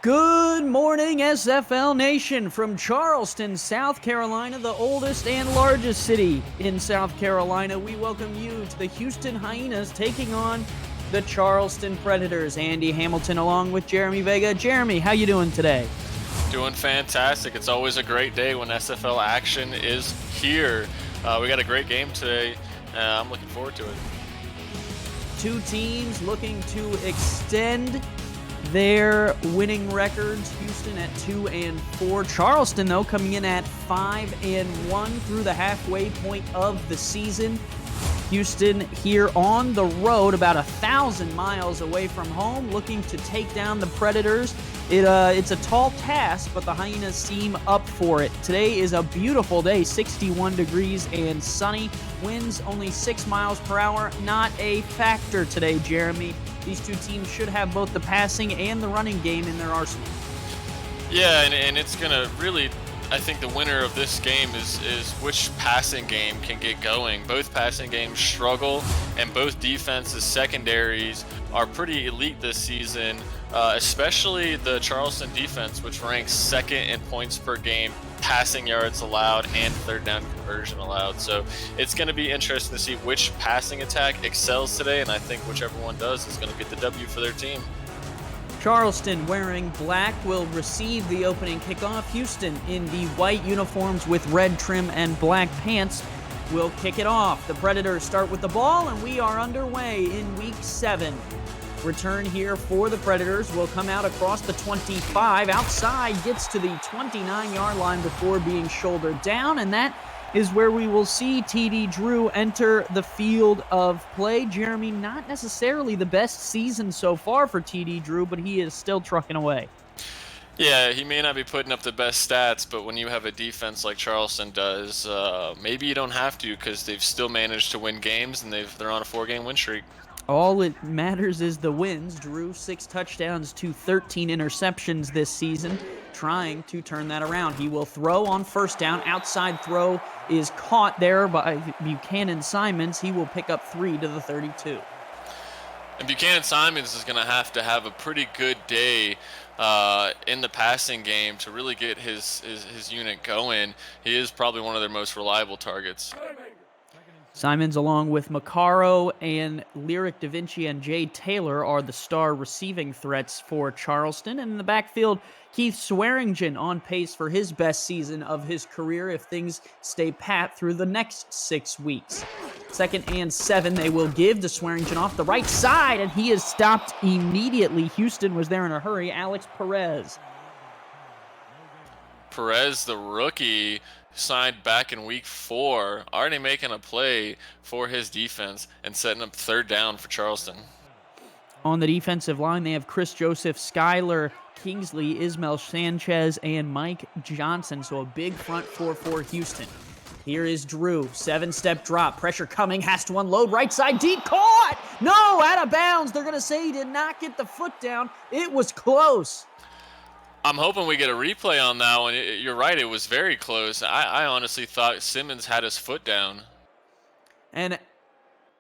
Good morning, SFL Nation. From Charleston, South Carolina, the oldest and largest city in South Carolina, we welcome you to the Houston Hyenas taking on the Charleston Predators. Andy Hamilton along with Jeremy Vega. Jeremy, how you doing today? Doing fantastic. It's always a great day when SFL action is here. We got a great game today. I'm looking forward to it. Two teams looking to extend their winning records. Houston at 2-4. Charleston, though, coming in at 5-1 through the halfway point of the season. Houston here on the road, about 1,000 miles away from home, looking to take down the Predators. It's a tall task, but the Hyenas seem up for it. Today is a beautiful day, 61 degrees and sunny. Winds only 6 miles per hour, not a factor today, Jeremy. These two teams should have both the passing and the running game in their arsenal. Yeah, and it's going to really, I think the winner of this game is which passing game can get going. Both passing games struggle, and both defenses, secondaries, are pretty elite this season, especially the Charleston defense, which ranks second in points per game, passing yards allowed, and third down conversion allowed. So it's going to be interesting to see which passing attack excels today, and I think whichever one does is going to get the W for their team. Charleston, wearing black, will receive the opening kickoff. Houston, in the white uniforms with red trim and black pants, will kick it off. The Predators start with the ball, and we are underway in Week 7. Return here for the Predators will come out across the 25. Outside, gets to the 29-yard line before being shouldered down, and that is where we will see TD Drew enter the field of play. Jeremy, not necessarily the best season so far for TD Drew, but he is still trucking away. Yeah, he may not be putting up the best stats, but when you have a defense like Charleston does, maybe you don't have to, because they've still managed to win games, and they're on a 4-game win streak. All it matters is the wins. Drew, 6 touchdowns to 13 interceptions this season, trying to turn that around. He will throw on first down. Outside throw is caught there by Buchanan Simons. He will pick up 3 to the 32. And Buchanan Simons is going to have a pretty good day in the passing game to really get his unit going. He is probably one of their most reliable targets. Simons, along with Macaro and Lyric Da Vinci and Jay Taylor, are the star receiving threats for Charleston. And in the backfield, Keith Swearingen on pace for his best season of his career if things stay pat through the next 6 weeks. 2nd and 7, they will give to Swearingen off the right side, and he is stopped immediately. Houston was there in a hurry. Alex Perez. Perez, the rookie, signed back in Week 4, already making a play for his defense and setting up third down for Charleston. On the defensive line, they have Chris Joseph, Skylar Kingsley, Ismael Sanchez, and Mike Johnson. So a big front four for Houston. Here is Drew, 7-step drop, pressure coming, has to unload, right side deep, caught! No, out of bounds. They're going to say he did not get the foot down. It was close. I'm hoping we get a replay on that one. You're right, it was very close. I honestly thought Simmons had his foot down. And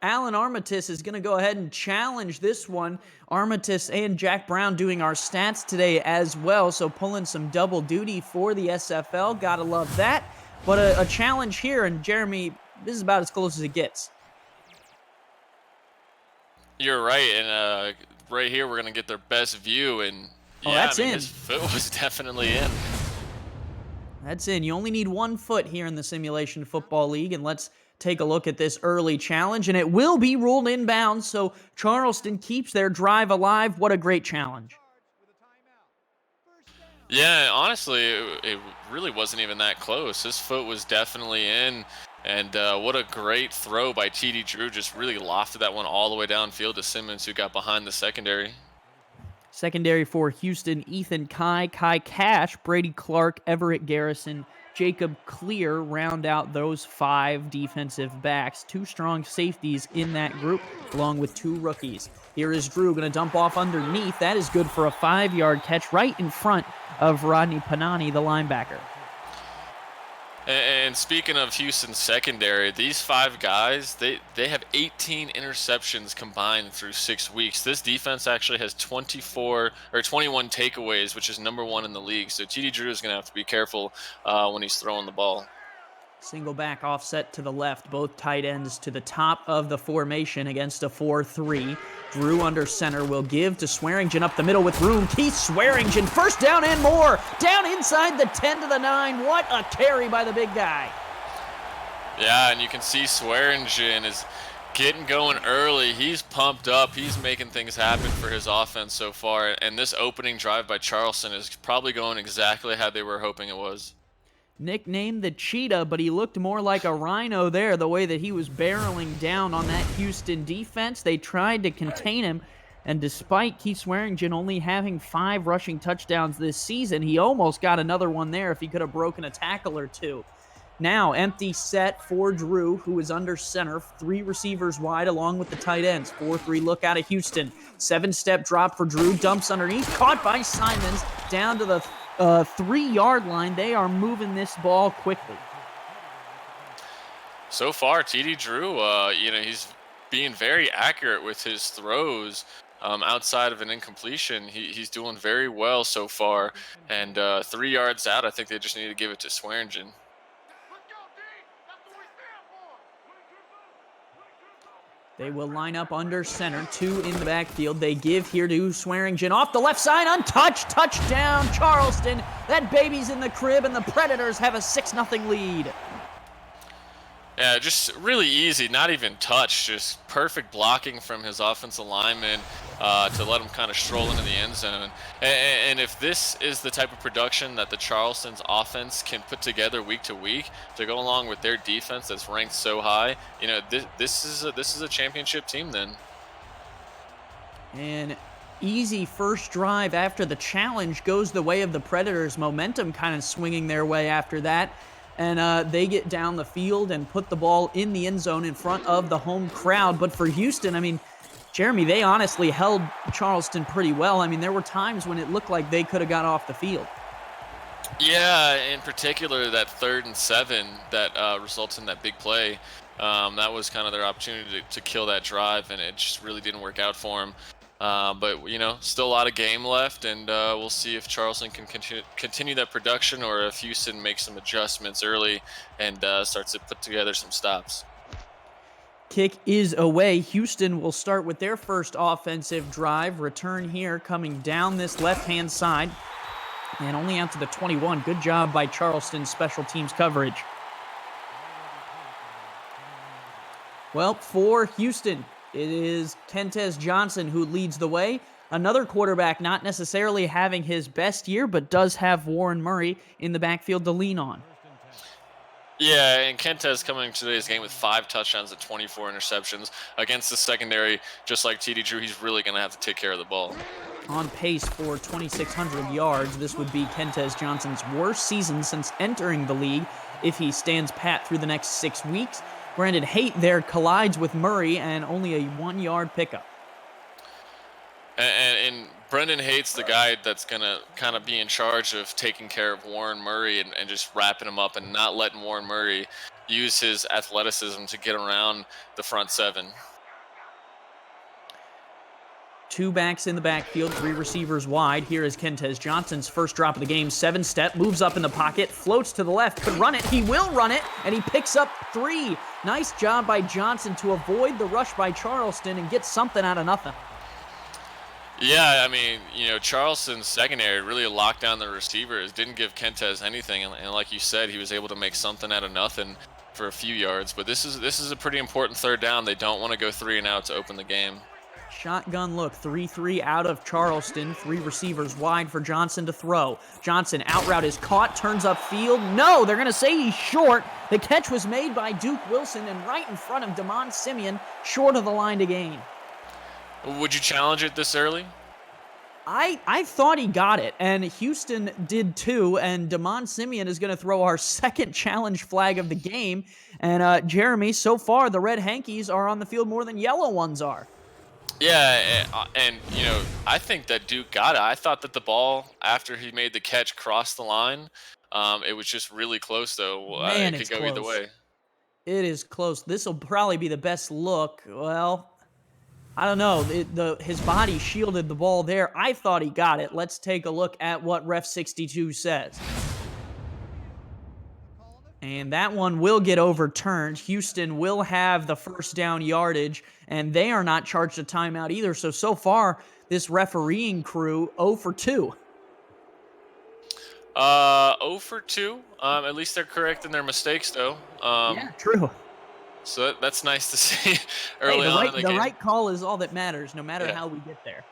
Alan Armitage is going to go ahead and challenge this one. Armitage and Jack Brown doing our stats today as well, so pulling some double duty for the SFL. Gotta love that. But a challenge here, and Jeremy, this is about as close as it gets. You're right, and right here we're going to get their best view, and that's in. His foot was definitely in. That's in. You only need 1 foot here in the Simulation Football League, and let's take a look at this early challenge, and it will be ruled inbounds, so Charleston keeps their drive alive. What a great challenge. Yeah, honestly, it really wasn't even that close. His foot was definitely in, and what a great throw by TD Drew. Just really lofted that one all the way downfield to Simmons, who got behind the secondary. Secondary for Houston, Ethan Kai Cash, Brady Clark, Everett Garrison, Jacob Clear round out those 5 defensive backs. 2 strong safeties in that group, along with 2 rookies. Here is Drew going to dump off underneath. That is good for a 5-yard catch right in front of Rodney Panani, the linebacker. And speaking of Houston's secondary, these 5 guys, they have 18 interceptions combined through 6 weeks. This defense actually has 24 or 21 takeaways, which is #1 in the league. So TD Drew is going to have to be careful when he's throwing the ball. Single back offset to the left, both tight ends to the top of the formation against a 4-3. Drew under center will give to Swearingen up the middle with room. Keith Swearingen, first down and more. Down inside the 10 to the 9. What a carry by the big guy. Yeah, and you can see Swearingen is getting going early. He's pumped up. He's making things happen for his offense so far. And this opening drive by Charleston is probably going exactly how they were hoping it was. Nicknamed the Cheetah, but he looked more like a rhino there, the way that he was barreling down on that Houston defense. They tried to contain him, and despite Keith Swearingen only having 5 rushing touchdowns this season, he almost got another one there if he could have broken a tackle or 2. Now, empty set for Drew, who is under center, 3 receivers wide along with the tight ends. 4-3 look out of Houston. 7-step drop for Drew, dumps underneath, caught by Simons, down to the 3-yard line. They are moving this ball quickly. So far, TD Drew, he's being very accurate with his throws. Outside of an incompletion, he's doing very well so far. And 3 yards out, I think they just need to give it to Swearingen. They will line up under center, 2 in the backfield. They give here to Swearingen off the left side, untouched, touchdown, Charleston. That baby's in the crib, and the Predators have a 6-0 lead. Yeah, just really easy, not even touch, just perfect blocking from his offensive lineman to let him kind of stroll into the end zone. And if this is the type of production that the Charleston's offense can put together week to week to go along with their defense that's ranked so high, this is a championship team then. And easy first drive after the challenge goes the way of the Predators. Momentum kind of swinging their way after that. And they get down the field and put the ball in the end zone in front of the home crowd. But for Houston, I mean, Jeremy, they honestly held Charleston pretty well. I mean, there were times when it looked like they could have got off the field. Yeah, in particular, that 3rd and 7 that results in that big play. That was kind of their opportunity to kill that drive, and it just really didn't work out for them. But, still a lot of game left, and we'll see if Charleston can continue that production or if Houston makes some adjustments early and starts to put together some stops. Kick is away. Houston will start with their first offensive drive. Return here coming down this left-hand side and only out to the 21. Good job by Charleston's special teams coverage. Well, for Houston, it is Kentez Johnson who leads the way. Another quarterback not necessarily having his best year, but does have Warren Murray in the backfield to lean on. Yeah, and Kentez coming to today's game with 5 touchdowns and 24 interceptions against the secondary. Just like TD Drew, he's really going to have to take care of the ball. On pace for 2,600 yards. This would be Kentez Johnson's worst season since entering the league if he stands pat through the next 6 weeks. Brandon Haight there collides with Murray and only a 1-yard pickup. And Brendan Haight's the guy that's going to kind of be in charge of taking care of Warren Murray and just wrapping him up and not letting Warren Murray use his athleticism to get around the front 7. 2 backs in the backfield, 3 receivers wide. Here is Kentez Johnson's first drop of the game. 7-step, moves up in the pocket, floats to the left, could run it. He will run it, and he picks up 3. Nice job by Johnson to avoid the rush by Charleston and get something out of nothing. Yeah, I mean, Charleston's secondary really locked down the receivers, didn't give Kentez anything, and like you said, he was able to make something out of nothing for a few yards. But this is a pretty important 3rd down. They don't want to go 3 and out to open the game. Shotgun look, 3-3 out of Charleston. 3 receivers wide for Johnson to throw. Johnson, out route is caught, turns upfield. No, they're going to say he's short. The catch was made by Duke Wilson and right in front of Damon Simeon, short of the line to gain. Would you challenge it this early? I thought he got it, and Houston did too, and Damon Simeon is going to throw our second challenge flag of the game. And Jeremy, so far the red hankies are on the field more than yellow ones are. Yeah, and I think that Duke got it. I thought that the ball, after he made the catch, crossed the line. It was just really close, though. Man, It could it's go either close. way. It is close. This will probably be the best look. Well, I don't know. His body shielded the ball there. I thought he got it. Let's take a look at what Ref 62 says. And that one will get overturned. Houston will have the first down yardage, and they are not charged a timeout either. So far, this refereeing crew 0 for 2. 0 for 2. At least they're correct in their mistakes, though. Yeah, true. So that's nice to see Hey, early on in the the game. right call is all that matters, no matter Yeah. how we get there.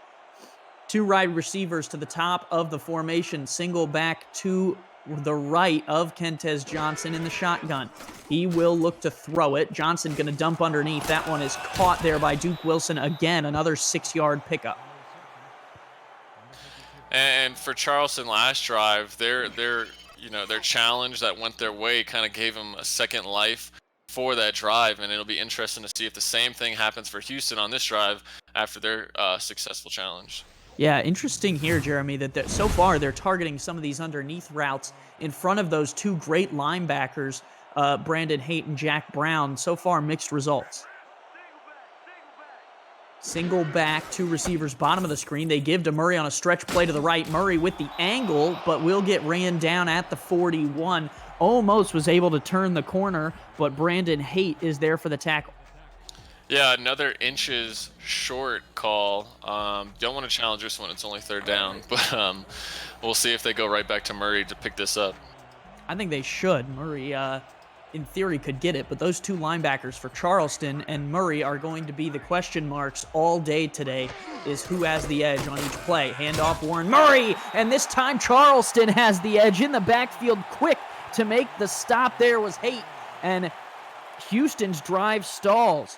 Two wide receivers to the top of the formation, single back to the right of Kentez Johnson in the shotgun. He will look to throw it. Johnson going to dump underneath. That one is caught there by Duke Wilson. Again, another 6-yard pickup. And for Charleston last drive, their challenge that went their way kind of gave them a second life for that drive, and it'll be interesting to see if the same thing happens for Houston on this drive after their successful challenge. Yeah, interesting here, Jeremy, that so far they're targeting some of these underneath routes in front of those two great linebackers, Brandon Haight and Jack Brown. So far, mixed results. Single back, two receivers, bottom of the screen. They give to Murray on a stretch play to the right. Murray with the angle, but will get ran down at the 41. Almost was able to turn the corner, but Brandon Haight is there for the tackle. Yeah, another inches short call. Don't want to challenge this one. It's only third down, but we'll see if they go right back to Murray to pick this up. I think they should. Murray, in theory, could get it, but those two linebackers for Charleston and Murray are going to be the question marks all day today, is who has the edge on each play. Handoff Warren Murray, and this time Charleston has the edge in the backfield. Quick to make the stop there was Haight, and Houston's drive stalls.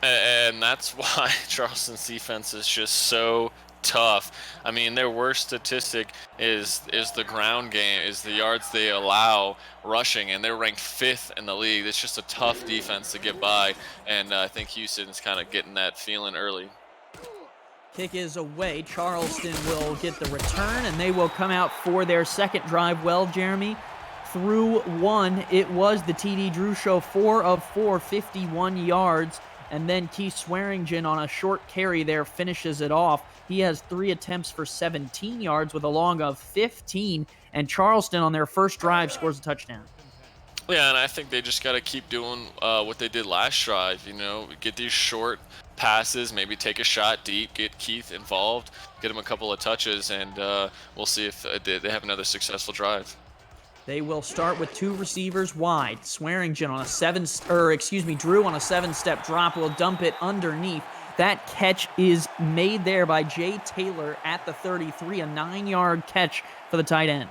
And that's why Charleston's defense is just so tough. I mean, their worst statistic is the ground game, is the yards they allow rushing, and they're ranked 5th in the league. It's just a tough defense to get by, and I think Houston's kind of getting that feeling early. Kick is away. Charleston will get the return, and they will come out for their second drive. Well, Jeremy, through one, it was the TD Drew show, 4 of 4, 51 yards. And then Keith Swearingen on a short carry there finishes it off. He has 3 attempts for 17 yards with a long of 15. And Charleston on their first drive scores a touchdown. Yeah, and I think they just got to keep doing what they did last drive. Get these short passes, maybe take a shot deep, get Keith involved, get him a couple of touches, and we'll see if they have another successful drive. They will start with 2 receivers wide. Swearingen on a Drew on a 7-step drop will dump it underneath. That catch is made there by Jay Taylor at the 33, a 9-yard catch for the tight end.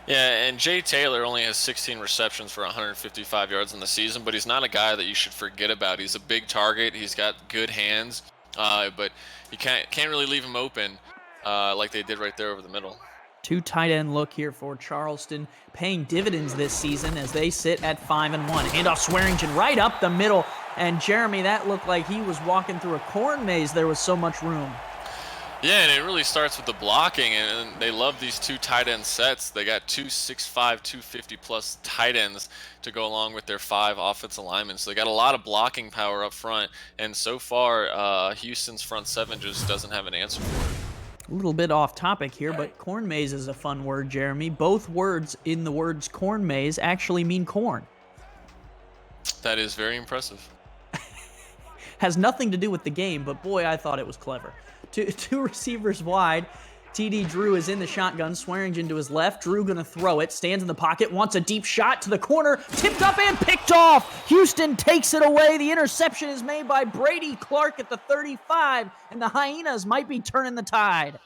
Yeah, and Jay Taylor only has 16 receptions for 155 yards in the season, but he's not a guy that you should forget about. He's a big target. He's got good hands, but you can't really leave him open like they did right there over the middle. 2 tight end look here for Charleston, paying dividends this season as they sit at 5-1. Handoff Swearingen right up the middle, and Jeremy, that looked like he was walking through a corn maze. There was so much room. Yeah, and it really starts with the blocking, and they love these 2 tight end sets. They got 2 6'5", 250-plus tight ends to go along with their 5 offensive linemen. So they got a lot of blocking power up front, and so far, Houston's front 7 just doesn't have an answer for it. A little bit off topic here, but corn maze is a fun word, Jeremy. Both words in the words corn maze actually mean corn. That is very impressive. Has nothing to do with the game, but boy, I thought it was clever. Two receivers wide. TD Drew is in the shotgun, Swearingen to his left. Drew gonna throw it, stands in the pocket, wants a deep shot to the corner, tipped up and picked off. Houston takes it away. The interception is made by Brady Clark at the 35, and the Hyenas might be turning the tide.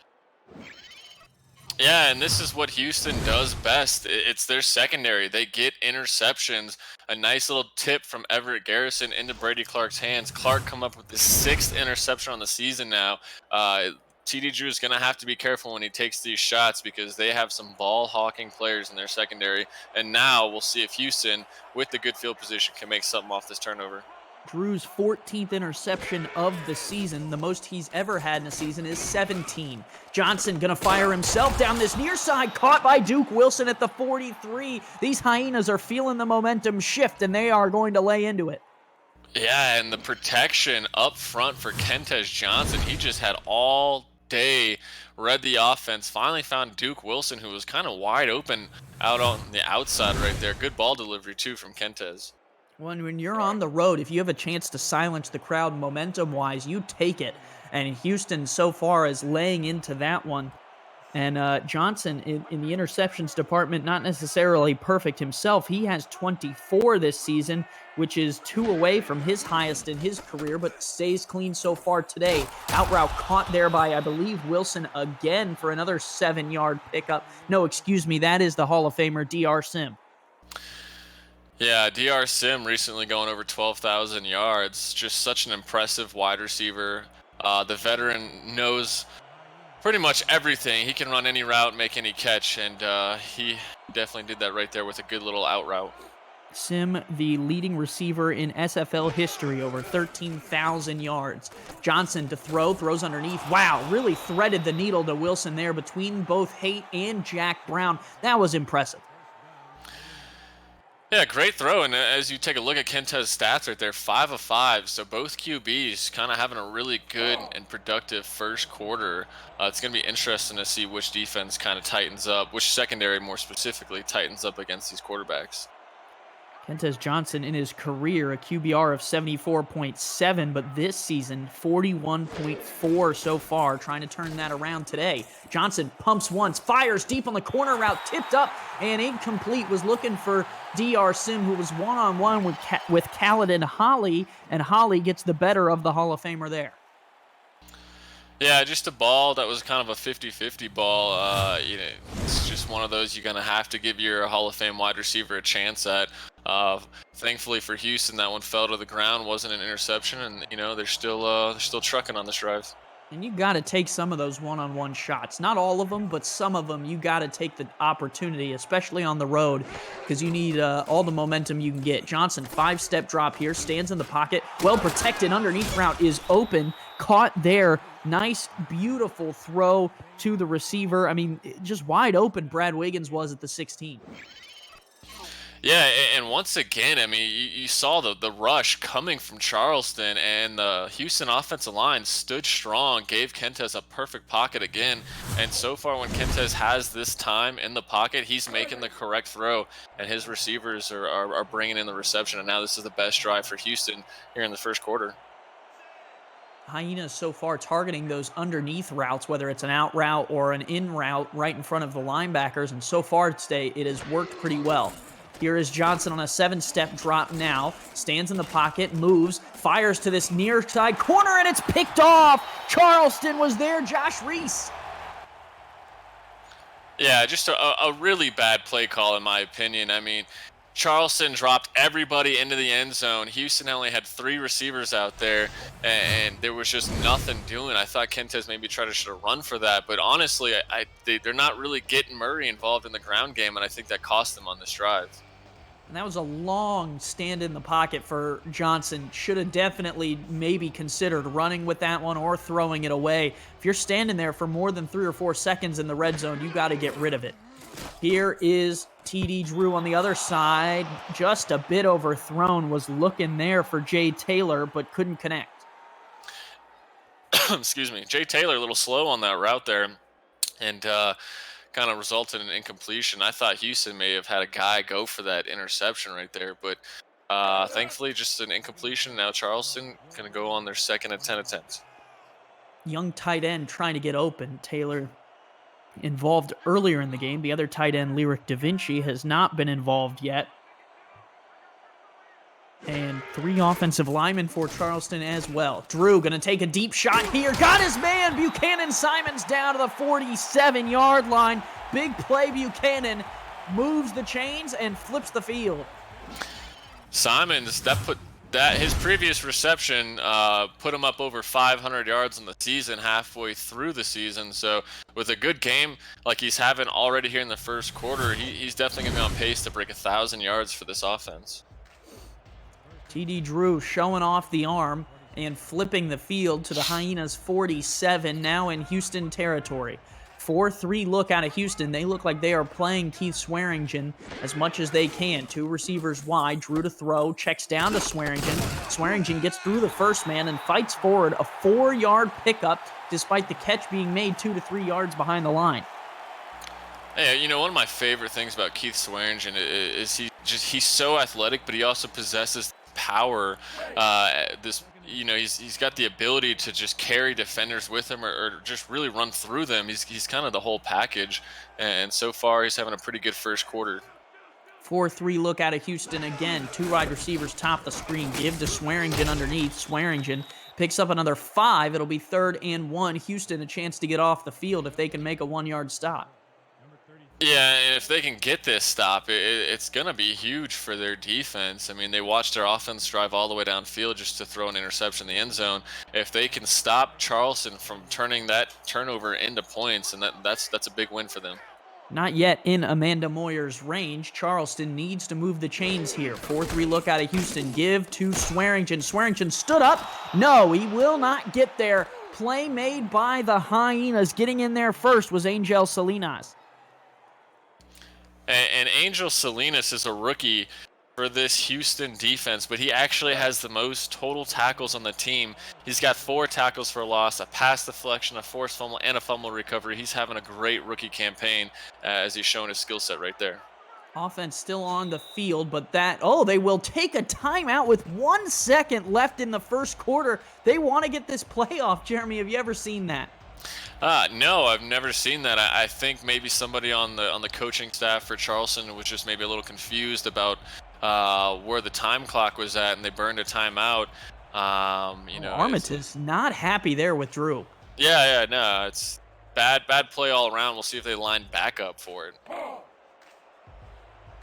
Yeah, and this is what Houston does best. It's their secondary. They get interceptions. A nice little tip from Everett Garrison into Brady Clark's hands. Clark come up with his 6th interception on the season now. TD Drew is going to have to be careful when he takes these shots because they have some ball-hawking players in their secondary. And now we'll see if Houston, with the good field position, can make something off this turnover. Drew's 14th interception of the season. The most he's ever had in a season is 17. Johnson gonna fire himself down this near side, caught by Duke Wilson at the 43. These Hyenas are feeling the momentum shift, and they are going to lay into it. Yeah, and the protection up front for Kentez Johnson, he just had all day, read the offense, finally found Duke Wilson, who was kind of wide open out on the outside right there. Good ball delivery, too, from Kentez. When you're on the road, if you have a chance to silence the crowd momentum-wise, you take it. And Houston so far is laying into that one. And Johnson in the interceptions department, not necessarily perfect himself. He has 24 this season, which is 2 away from his highest in his career, but stays clean so far today. Out route caught there by, I believe, Wilson again for another 7-yard pickup. No, excuse me, that is the Hall of Famer DR Sim. Yeah, DR Sim recently going over 12,000 yards. Just such an impressive wide receiver. The veteran knows pretty much everything. He can run any route, make any catch, and he definitely did that right there with a good little out route. Sim, the leading receiver in SFL history, over 13,000 yards. Johnson to throw, throws underneath. Wow, really threaded the needle to Wilson there between both Haight and Jack Brown. That was impressive. Yeah, great throw, and as you take a look at Kentez's stats right there, 5 of 5, so both QBs kind of having a really good and productive first quarter. It's going to be interesting to see which defense kind of tightens up, which secondary more specifically tightens up against these quarterbacks. Kentez Johnson in his career, a QBR of 74.7, but this season, 41.4 so far, trying to turn that around today. Johnson pumps once, fires deep on the corner route, tipped up and incomplete. Was looking for DR Sim, who was one-on-one with Khaled Holly, and Holly gets the better of the Hall of Famer there. Yeah, just a ball that was kind of a 50-50 ball. It's just one of those you're going to have to give your Hall of Fame wide receiver a chance at. Thankfully for Houston, that one fell to the ground, wasn't an interception, and they're still trucking on this drive. And you got to take some of those one-on-one shots. Not all of them, but some of them you got to take the opportunity, especially on the road, because you need all the momentum you can get. Johnson, 5-step drop here, stands in the pocket, well protected, underneath route is open, caught there. Nice, beautiful throw to the receiver. I mean, just wide open Brad Wiggins was at the 16. Yeah, and once again, I mean, you saw the rush coming from Charleston, and the Houston offensive line stood strong, gave Kentez a perfect pocket again. And so far, when Kentez has this time in the pocket, he's making the correct throw, and his receivers are bringing in the reception. And now this is the best drive for Houston here in the first quarter. Hyenas so far targeting those underneath routes, whether it's an out route or an in route right in front of the linebackers, and so far today it has worked pretty well. Here is Johnson on a 7-step drop now, stands in the pocket, moves, fires to this near side corner, and it's picked off. Charleston was there, Josh Reese. Yeah, just a really bad play call in my opinion. I mean, Charleston dropped everybody into the end zone. Houston only had 3 receivers out there, and there was just nothing doing. I thought Kentez maybe should have run for that, but honestly, they're not really getting Murray involved in the ground game, and I think that cost them on this drive. And that was a long stand in the pocket for Johnson. Should have definitely maybe considered running with that one or throwing it away. If you're standing there for more than 3 or 4 seconds in the red zone, you got to get rid of it. Here is TD Drew on the other side. Just a bit overthrown. Was looking there for Jay Taylor, but couldn't connect. Excuse me. Jay Taylor a little slow on that route there, and kind of resulted in an incompletion. I thought Houston may have had a guy go for that interception right there, but thankfully just an incompletion. Now Charleston going to go on their second and 10 attempts. Young tight end trying to get open. Taylor involved earlier in the game. The other tight end, Lyric Da Vinci, has not been involved yet. And 3 offensive linemen for Charleston as well. Drew going to take a deep shot here. Got his man. Buchanan Simons down to the 47-yard line. Big play. Buchanan moves the chains and flips the field. Simons, his previous reception put him up over 500 yards in the season halfway through the season. So with a good game like he's having already here in the first quarter, he's definitely going to be on pace to break 1,000 yards for this offense. TD Drew showing off the arm and flipping the field to the Hyenas 47, now in Houston territory. 4-3 look out of Houston. They look like they are playing Keith Swearingen as much as they can. Two receivers wide. Drew to throw. Checks down to Swearingen. Swearingen gets through the first man and fights forward. A 4-yard pickup despite the catch being made 2 to 3 yards behind the line. Yeah, one of my favorite things about Keith Swearingen is he's so athletic, but he also possesses power. He's got the ability to just carry defenders with him or just really run through them. He's kind of the whole package, and so far he's having a pretty good first quarter. 4-3 look out of Houston again. Two wide receivers top the screen. Give to Swearingen underneath. Swearingen picks up another 5. It'll be 3rd and 1. Houston a chance to get off the field if they can make a 1-yard stop. Yeah, and if they can get this stop, it's going to be huge for their defense. I mean, they watched their offense drive all the way downfield just to throw an interception in the end zone. If they can stop Charleston from turning that turnover into points, and that's a big win for them. Not yet in Amanda Moyer's range. Charleston needs to move the chains here. 4-3 look out of Houston. Give to Swearingen. Swearingen stood up. No, he will not get there. Play made by the Hyenas. Getting in there first was Angel Salinas. And Angel Salinas is a rookie for this Houston defense, but he actually has the most total tackles on the team. He's got 4 tackles for loss, a pass deflection, a forced fumble, and a fumble recovery. He's having a great rookie campaign as he's showing his skill set right there. Offense still on the field, but they will take a timeout with 1 second left in the first quarter. They want to get this playoff. Jeremy, have you ever seen that? No, I've never seen that. I think maybe somebody on the coaching staff for Charleston was just maybe a little confused about where the time clock was at, and they burned a timeout. Armitage not happy there with Drew. Yeah, no, it's bad play all around. We'll see if they line back up for it.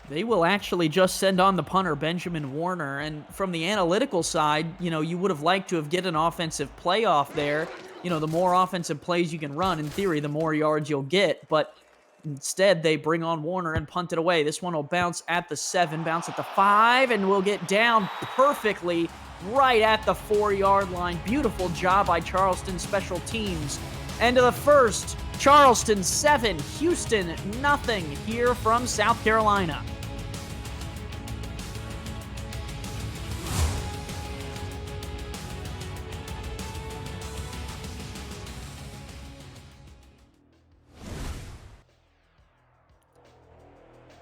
They will actually just send on the punter, Benjamin Warner. And from the analytical side, you would have liked to have get an offensive playoff there. The more offensive plays you can run, in theory, the more yards you'll get. But instead, they bring on Warner and punt it away. This one will bounce at the 7, bounce at the 5, and will get down perfectly right at the 4-yard line. Beautiful job by Charleston special teams. End of the first, Charleston 7, Houston nothing here from South Carolina.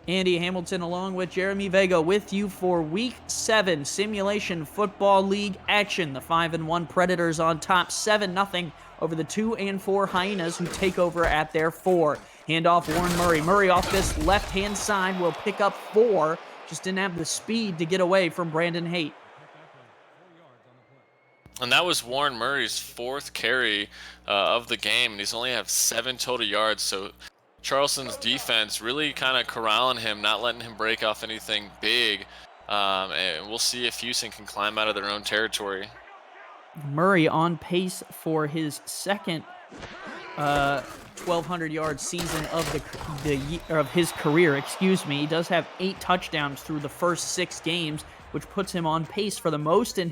Andy Hamilton along with Jeremy Vega with you for Week 7 Simulation Football League action. The 5-1 Predators on top 7-0 over the 2-4 Hyenas who take over at their 4. Handoff Warren Murray. Murray off this left-hand side will pick up 4. Just didn't have the speed to get away from Brandon Haight. And that was Warren Murray's 4th carry of the game, and he's only have 7 total yards, so Charleston's defense really kind of corralling him, not letting him break off anything big. And we'll see if Houston can climb out of their own territory. Murray on pace for his second 1,200-yard season of his career. He does have 8 touchdowns through the first 6 games, which puts him on pace for the most in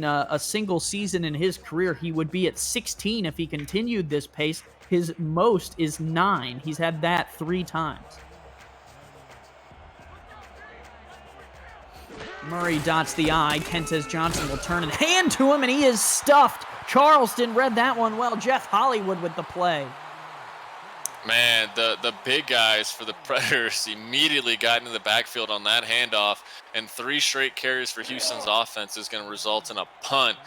a single season in his career. He would be at 16 if he continued this pace. His most is 9. He's had that 3 times. Murray dots the I. Kentez Johnson will turn and hand to him, and he is stuffed. Charleston read that one well. Jeff Hollywood with the play. Man, the big guys for the Predators immediately got into the backfield on that handoff, and 3 straight carries for Houston's offense is going to result in a punt.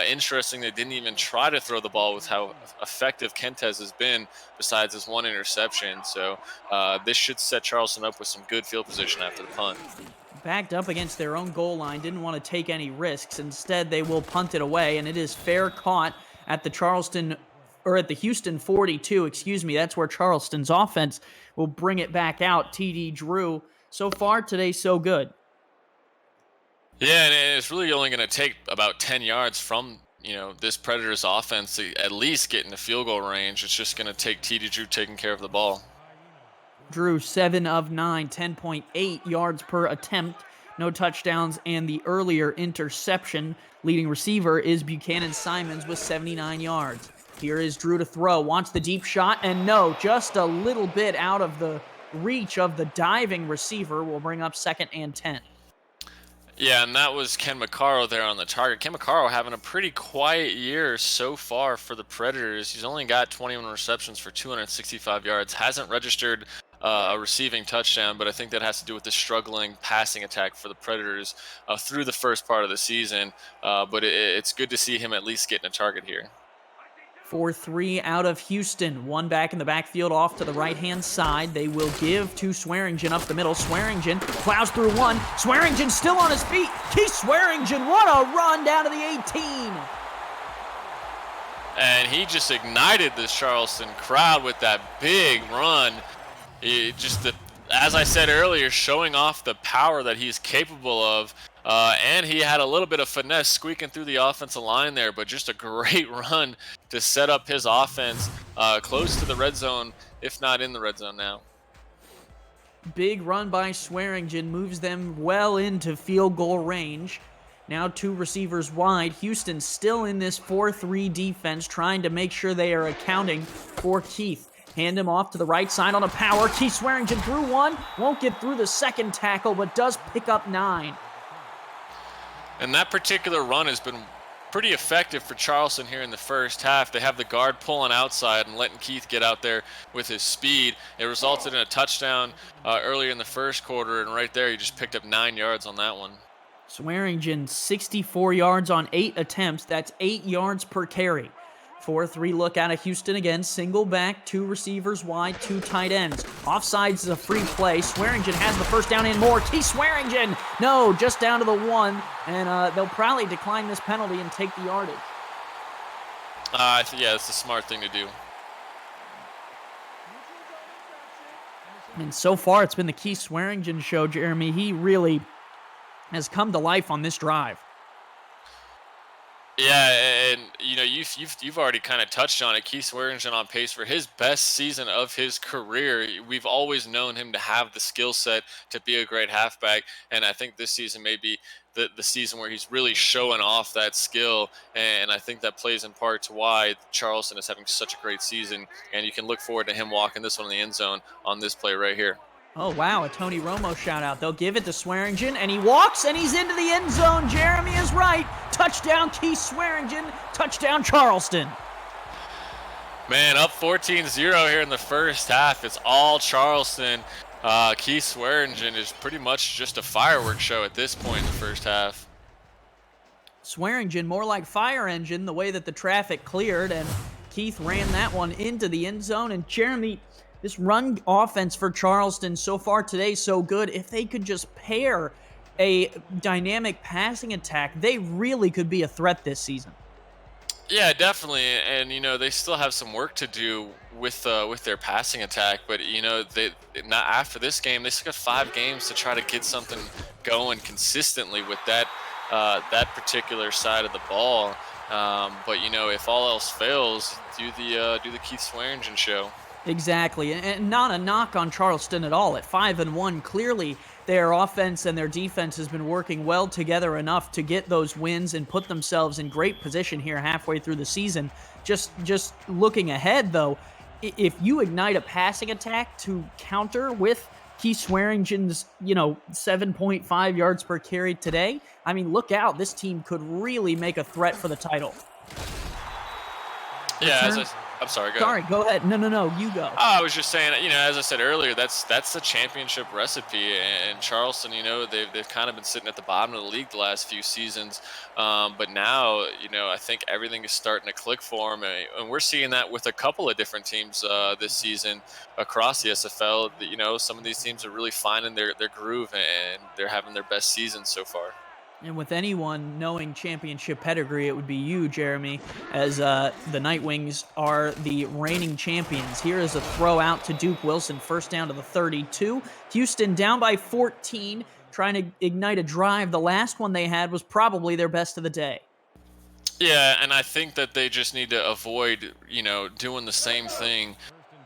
Interesting, they didn't even try to throw the ball with how effective Kentez has been besides his 1 interception. So this should set Charleston up with some good field position after the punt. Backed up against their own goal line, didn't want to take any risks. Instead, they will punt it away, and it is fair caught at the Houston 42, That's where Charleston's offense will bring it back out. TD Drew, so far today, so good. Yeah, and it's really only going to take about 10 yards from, this Predators offense to at least get in the field goal range. It's just going to take TD Drew taking care of the ball. Drew, 7 of 9, 10.8 yards per attempt. no touchdowns, and the earlier interception. Leading receiver is Buchanan Simons with 79 yards. Here is Drew to throw, wants the deep shot, and no, just a little bit out of the reach of the diving receiver will bring up 2nd and 10. Yeah, and that was Ken McCarroll there on the target. Ken McCarroll having a pretty quiet year so far for the Predators. He's only got 21 receptions for 265 yards. Hasn't registered a receiving touchdown, but I think that has to do with the struggling passing attack for the Predators through the first part of the season. But it's good to see him at least getting a target here. 4-3 out of Houston. One back in the backfield off to the right-hand side. They will give to Swearingen up the middle. Swearingen plows through one. Swearingen still on his feet. Keith Swearingen, what a run down to the 18. And he just ignited this Charleston crowd with that big run. As I said earlier, showing off the power that he's capable of. And he had a little bit of finesse squeaking through the offensive line there, but just a great run to set up his offense close to the red zone, if not in the red zone now. Big run by Swearingen moves them well into field goal range. Now 2 receivers wide. Houston still in this 4-3 defense, trying to make sure they are accounting for Keith. Hand him off to the right side on a power. Keith Swearingen through one. Won't get through the second tackle, but does pick up 9. And that particular run has been pretty effective for Charleston here in the first half. They have the guard pulling outside and letting Keith get out there with his speed. It resulted in a touchdown earlier in the first quarter, and right there he just picked up 9 yards on that one. Swearingen, 64 yards on 8 attempts. That's 8 yards per carry. 4-3 look out of Houston again. Single back, 2 receivers wide, 2 tight ends. Offsides is a free play. Swearingen has the first down and more. Keith Swearingen, no, just down to the 1. And they'll probably decline this penalty and take the yardage. Yeah, it's a smart thing to do. And so far, it's been the Keith Swearingen show, Jeremy. He really has come to life on this drive. Yeah, and you know you've already kind of touched on it. Keith Swearingen on pace for his best season of his career. We've always known him to have the skill set to be a great halfback, and I think this season may be the season where he's really showing off that skill. And I think that plays in part to why Charleston is having such a great season. And you can look forward to him walking this one in the end zone on this play right here. Oh, wow, a Tony Romo shout-out. They'll give it to Swearingen, and he walks, and he's into the end zone. Jeremy is right. Touchdown, Keith Swearingen. Touchdown, Charleston. Man, up 14-0 here in the first half. It's all Charleston. Keith Swearingen is pretty much just a fireworks show at this point in the first half. Swearingen, more like fire engine, the way that the traffic cleared, and Keith ran that one into the end zone. And Jeremy, this run offense for Charleston so far today so good. If they could just pair a dynamic passing attack, they really could be a threat this season. Yeah, definitely. And you know, they still have some work to do with their passing attack. But you know, not after this game, they still got 5 games to try to get something going consistently with that particular side of the ball. But you know, if all else fails, do the Keith Swearingen show. Exactly, and not a knock on Charleston at all. At 5-1, clearly their offense and their defense has been working well together enough to get those wins and put themselves in great position here halfway through the season. Just looking ahead, though, if you ignite a passing attack to counter with Keith Swearingen's, 7.5 yards per carry today, I mean, look out. This team could really make a threat for the title. Yeah, I'm sorry, go ahead. Sorry, go ahead. No, you go. I was just saying, as I said earlier, that's the championship recipe. And Charleston, they've kind of been sitting at the bottom of the league the last few seasons. But now, I think everything is starting to click for them. And we're seeing that with a couple of different teams this season across the SFL. Some of these teams are really finding their groove, and they're having their best season so far. And with anyone knowing championship pedigree, it would be you, Jeremy, as the Nightwings are the reigning champions. Here is a throw out to Duke Wilson, first down to the 32. Houston down by 14, trying to ignite a drive. The last one they had was probably their best of the day. Yeah, and I think that they just need to avoid, doing the same thing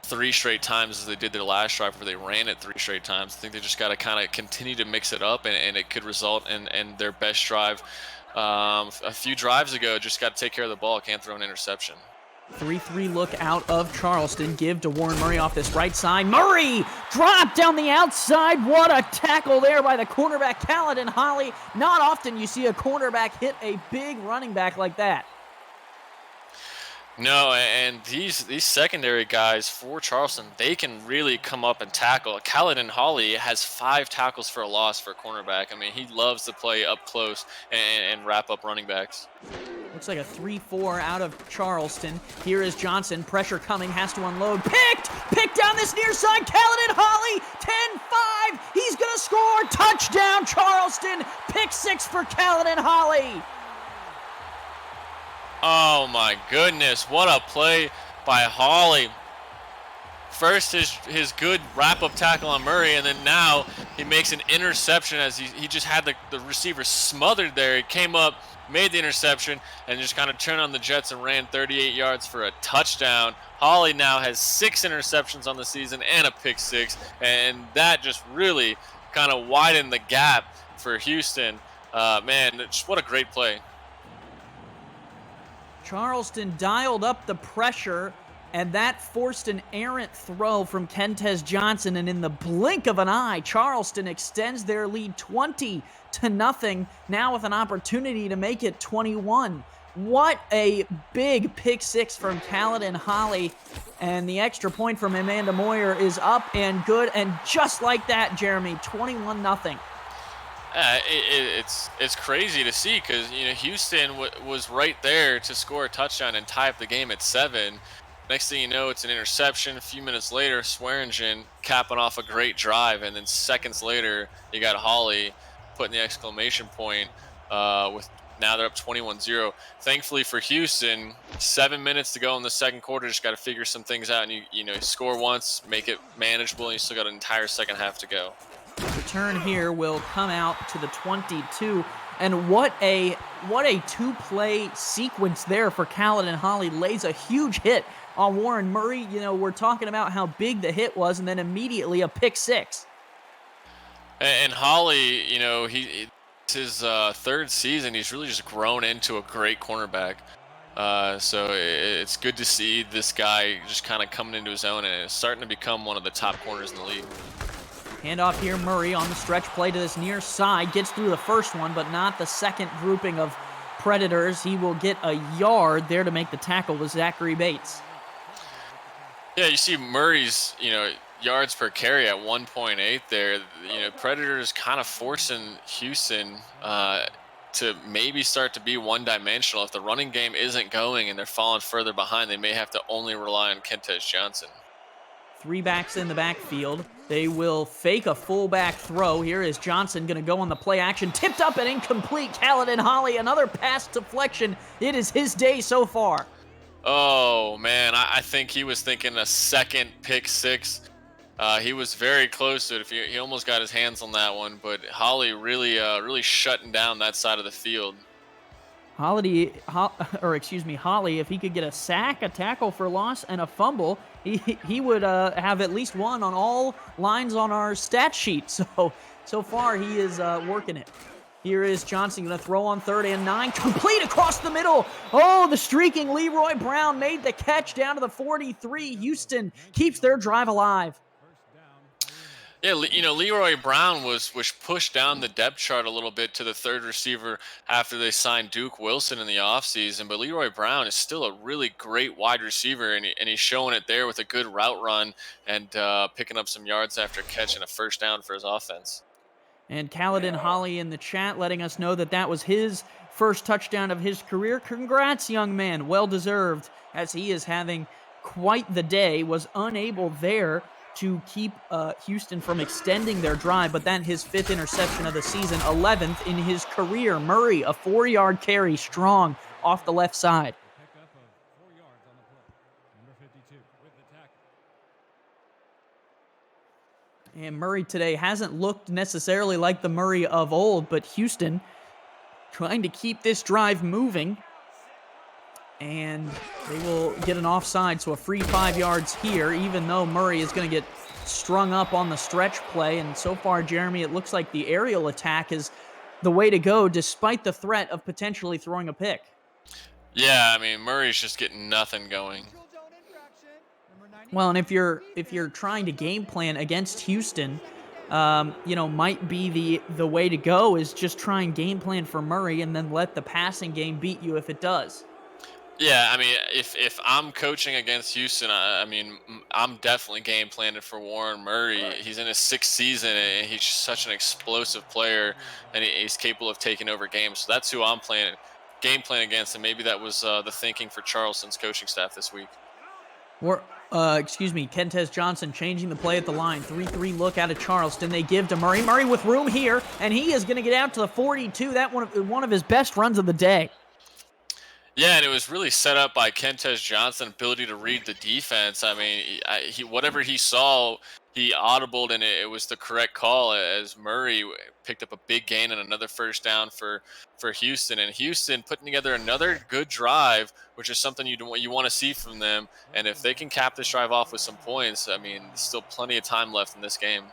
3 straight times as they did their last drive where they ran it 3 straight times. I think they just got to kind of continue to mix it up, and it could result in their best drive. A few drives ago, just got to take care of the ball, can't throw an interception. 3-3 look out of Charleston. Give to Warren Murray off this right side. Murray dropped down the outside. What a tackle there by the cornerback, Caledon Holly. Not often you see a cornerback hit a big running back like that. No, and these secondary guys for Charleston, they can really come up and tackle. Caledon Holly has 5 tackles for a loss for a cornerback. I mean, he loves to play up close and wrap up running backs. Looks like a 3-4 out of Charleston. Here is Johnson. Pressure coming. Has to unload. Picked down this near side. Caledon Holly. 10-5. He's going to score. Touchdown, Charleston. Pick 6 for Caledon Holly. Oh, my goodness. What a play by Holly. First, his good wrap-up tackle on Murray, and then now he makes an interception as he just had the receiver smothered there. He came up, made the interception, and just kind of turned on the jets and ran 38 yards for a touchdown. Holly now has 6 interceptions on the season and a pick 6, and that just really kind of widened the gap for Houston. Man, just what a great play. Charleston dialed up the pressure, and that forced an errant throw from Kentez Johnson, and in the blink of an eye, Charleston extends their lead 20-0, now with an opportunity to make it 21. What a big pick 6 from Caledon Holly, and the extra point from Amanda Moyer is up and good, and just like that, Jeremy, 21-0. It's crazy to see because Houston was right there to score a touchdown and tie up the game at 7. Next thing you know, it's an interception. A few minutes later, Swearingen capping off a great drive, and then seconds later, you got Holly putting the exclamation point. With now they're up 21-0. Thankfully for Houston, 7 minutes to go in the second quarter. Just got to figure some things out, and you score once, make it manageable, and you still got an entire second half to go. Return here will come out to the 22, and what a two-play sequence there for Caledon Holly. Lays a huge hit on Warren Murray. We're talking about how big the hit was, and then immediately a pick 6. And Holly, it's his 3rd season. He's really just grown into a great cornerback. So it's good to see this guy just kind of coming into his own and starting to become one of the top corners in the league. Handoff here, Murray on the stretch play to this near side. Gets through the first one, but not the second grouping of Predators. He will get a yard there to make the tackle with Zachary Bates. Yeah, you see Murray's, yards per carry at 1.8 there. Predators kind of forcing Houston to maybe start to be one-dimensional. If the running game isn't going and they're falling further behind, they may have to only rely on Kentez Johnson. 3 backs in the backfield. They will fake a fullback throw. Here is Johnson going to go on the play action. Tipped up and incomplete. Caledon Holly, another pass deflection. It is his day so far. Oh, man, I think he was thinking a second pick 6. He was very close to it. He almost got his hands on that one, but Holly really shutting down that side of the field. Holly, if he could get a sack, a tackle for loss, and a fumble, he would have at least one on all lines on our stat sheet. So far, he is working it. Here is Johnson going to throw on 3rd and 9. Complete across the middle. Oh, the streaking Leroy Brown made the catch down to the 43. Houston keeps their drive alive. Yeah, Leroy Brown was pushed down the depth chart a little bit to the 3rd receiver after they signed Duke Wilson in the offseason. But Leroy Brown is still a really great wide receiver, and he's showing it there with a good route run and picking up some yards after catching a first down for his offense. And Caledon Holly in the chat letting us know that was his first touchdown of his career. Congrats, young man. Well deserved, as he is having quite the day. Was unable there to keep Houston from extending their drive, but then his 5th interception of the season, 11th in his career. Murray, a 4-yard carry, strong off the left side. And Murray today hasn't looked necessarily like the Murray of old, but Houston trying to keep this drive moving. And they will get an offside, so a free 5 yards here, even though Murray is going to get strung up on the stretch play. And so far, Jeremy, it looks like the aerial attack is the way to go, despite the threat of potentially throwing a pick. Yeah, I mean, Murray's just getting nothing going. Well, and if you're trying to game plan against Houston, might be the way to go is just try and game plan for Murray and then let the passing game beat you if it does. Yeah, I mean, if I'm coaching against Houston, I mean, I'm definitely game planning for Warren Murray. He's in his 6th season, and he's just such an explosive player, and he's capable of taking over games. So that's who I'm game plan against, and maybe that was the thinking for Charleston's coaching staff this week. Kentez Johnson changing the play at the line. 3-3 look out of Charleston. They give to Murray. Murray with room here, and he is going to get out to the 42. That one of his best runs of the day. Yeah, and it was really set up by Kentez Johnson's ability to read the defense. I mean, he whatever he saw, he audibled, and it was the correct call as Murray picked up a big gain and another first down for Houston. And Houston putting together another good drive, which is something you want to see from them. And if they can cap this drive off with some points, I mean, there's still plenty of time left in this game.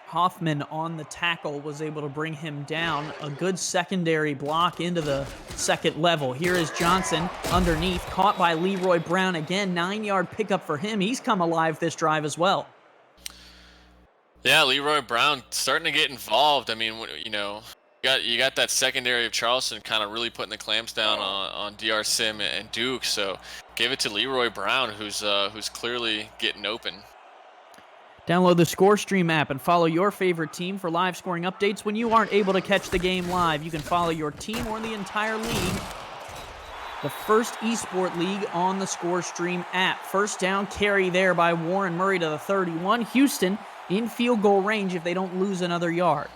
Hoffman on the tackle was able to bring him down. A good secondary block into the second level. Here is Johnson underneath, caught by Leroy Brown again. 9-yard pickup for him. He's come alive this drive as well. Yeah, Leroy Brown starting to get involved. I mean, you got that secondary of Charleston kind of really putting the clamps down on DR Sim and Duke. So give it to Leroy Brown, who's clearly getting open. Download the ScoreStream app and follow your favorite team for live scoring updates when you aren't able to catch the game live. You can follow your team or the entire league. The first esport league on the ScoreStream app. First down carry there by Warren Murray to the 31. Houston in field goal range if they don't lose another yard.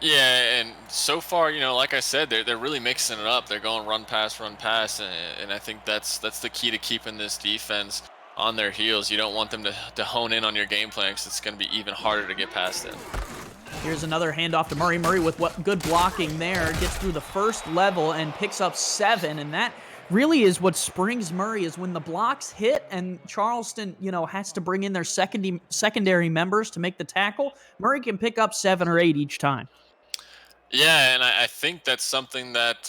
Yeah, and so far, like I said, they're really mixing it up. They're going run pass, and I think that's the key to keeping this defense on their heels. You don't want them to hone in on your game plan because it's going to be even harder to get past them. Here's another handoff to Murray. Murray with good blocking there. Gets through the first level and picks up 7. And that really is what springs Murray, is when the blocks hit and Charleston, has to bring in their secondary members to make the tackle. Murray can pick up 7 or 8 each time. Yeah, and I think that's something that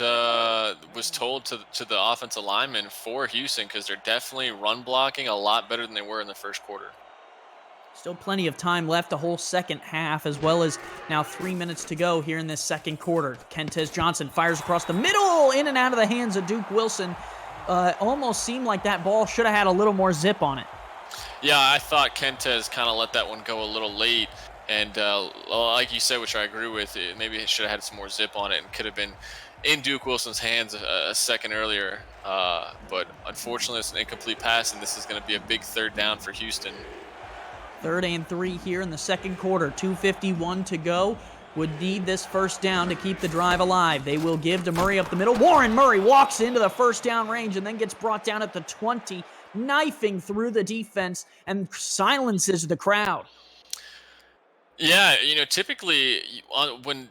was told to the offensive linemen for Houston, because they're definitely run blocking a lot better than they were in the first quarter. Still plenty of time left, a whole second half, as well as now 3 minutes to go here in this second quarter. Kentez Johnson fires across the middle, in and out of the hands of Duke Wilson. Almost seemed like that ball should have had a little more zip on it. Yeah, I thought Kentez kind of let that one go a little late. And like you said, which I agree with, maybe it should have had some more zip on it and could have been in Duke Wilson's hands a second earlier. But unfortunately, it's an incomplete pass, and this is going to be a big third down for Houston. 3rd and 3 here in the second quarter. 2:51 to go. Would need this first down to keep the drive alive. They will give to Murray up the middle. Warren Murray walks into the first down range and then gets brought down at the 20, knifing through the defense and silences the crowd. Yeah, typically when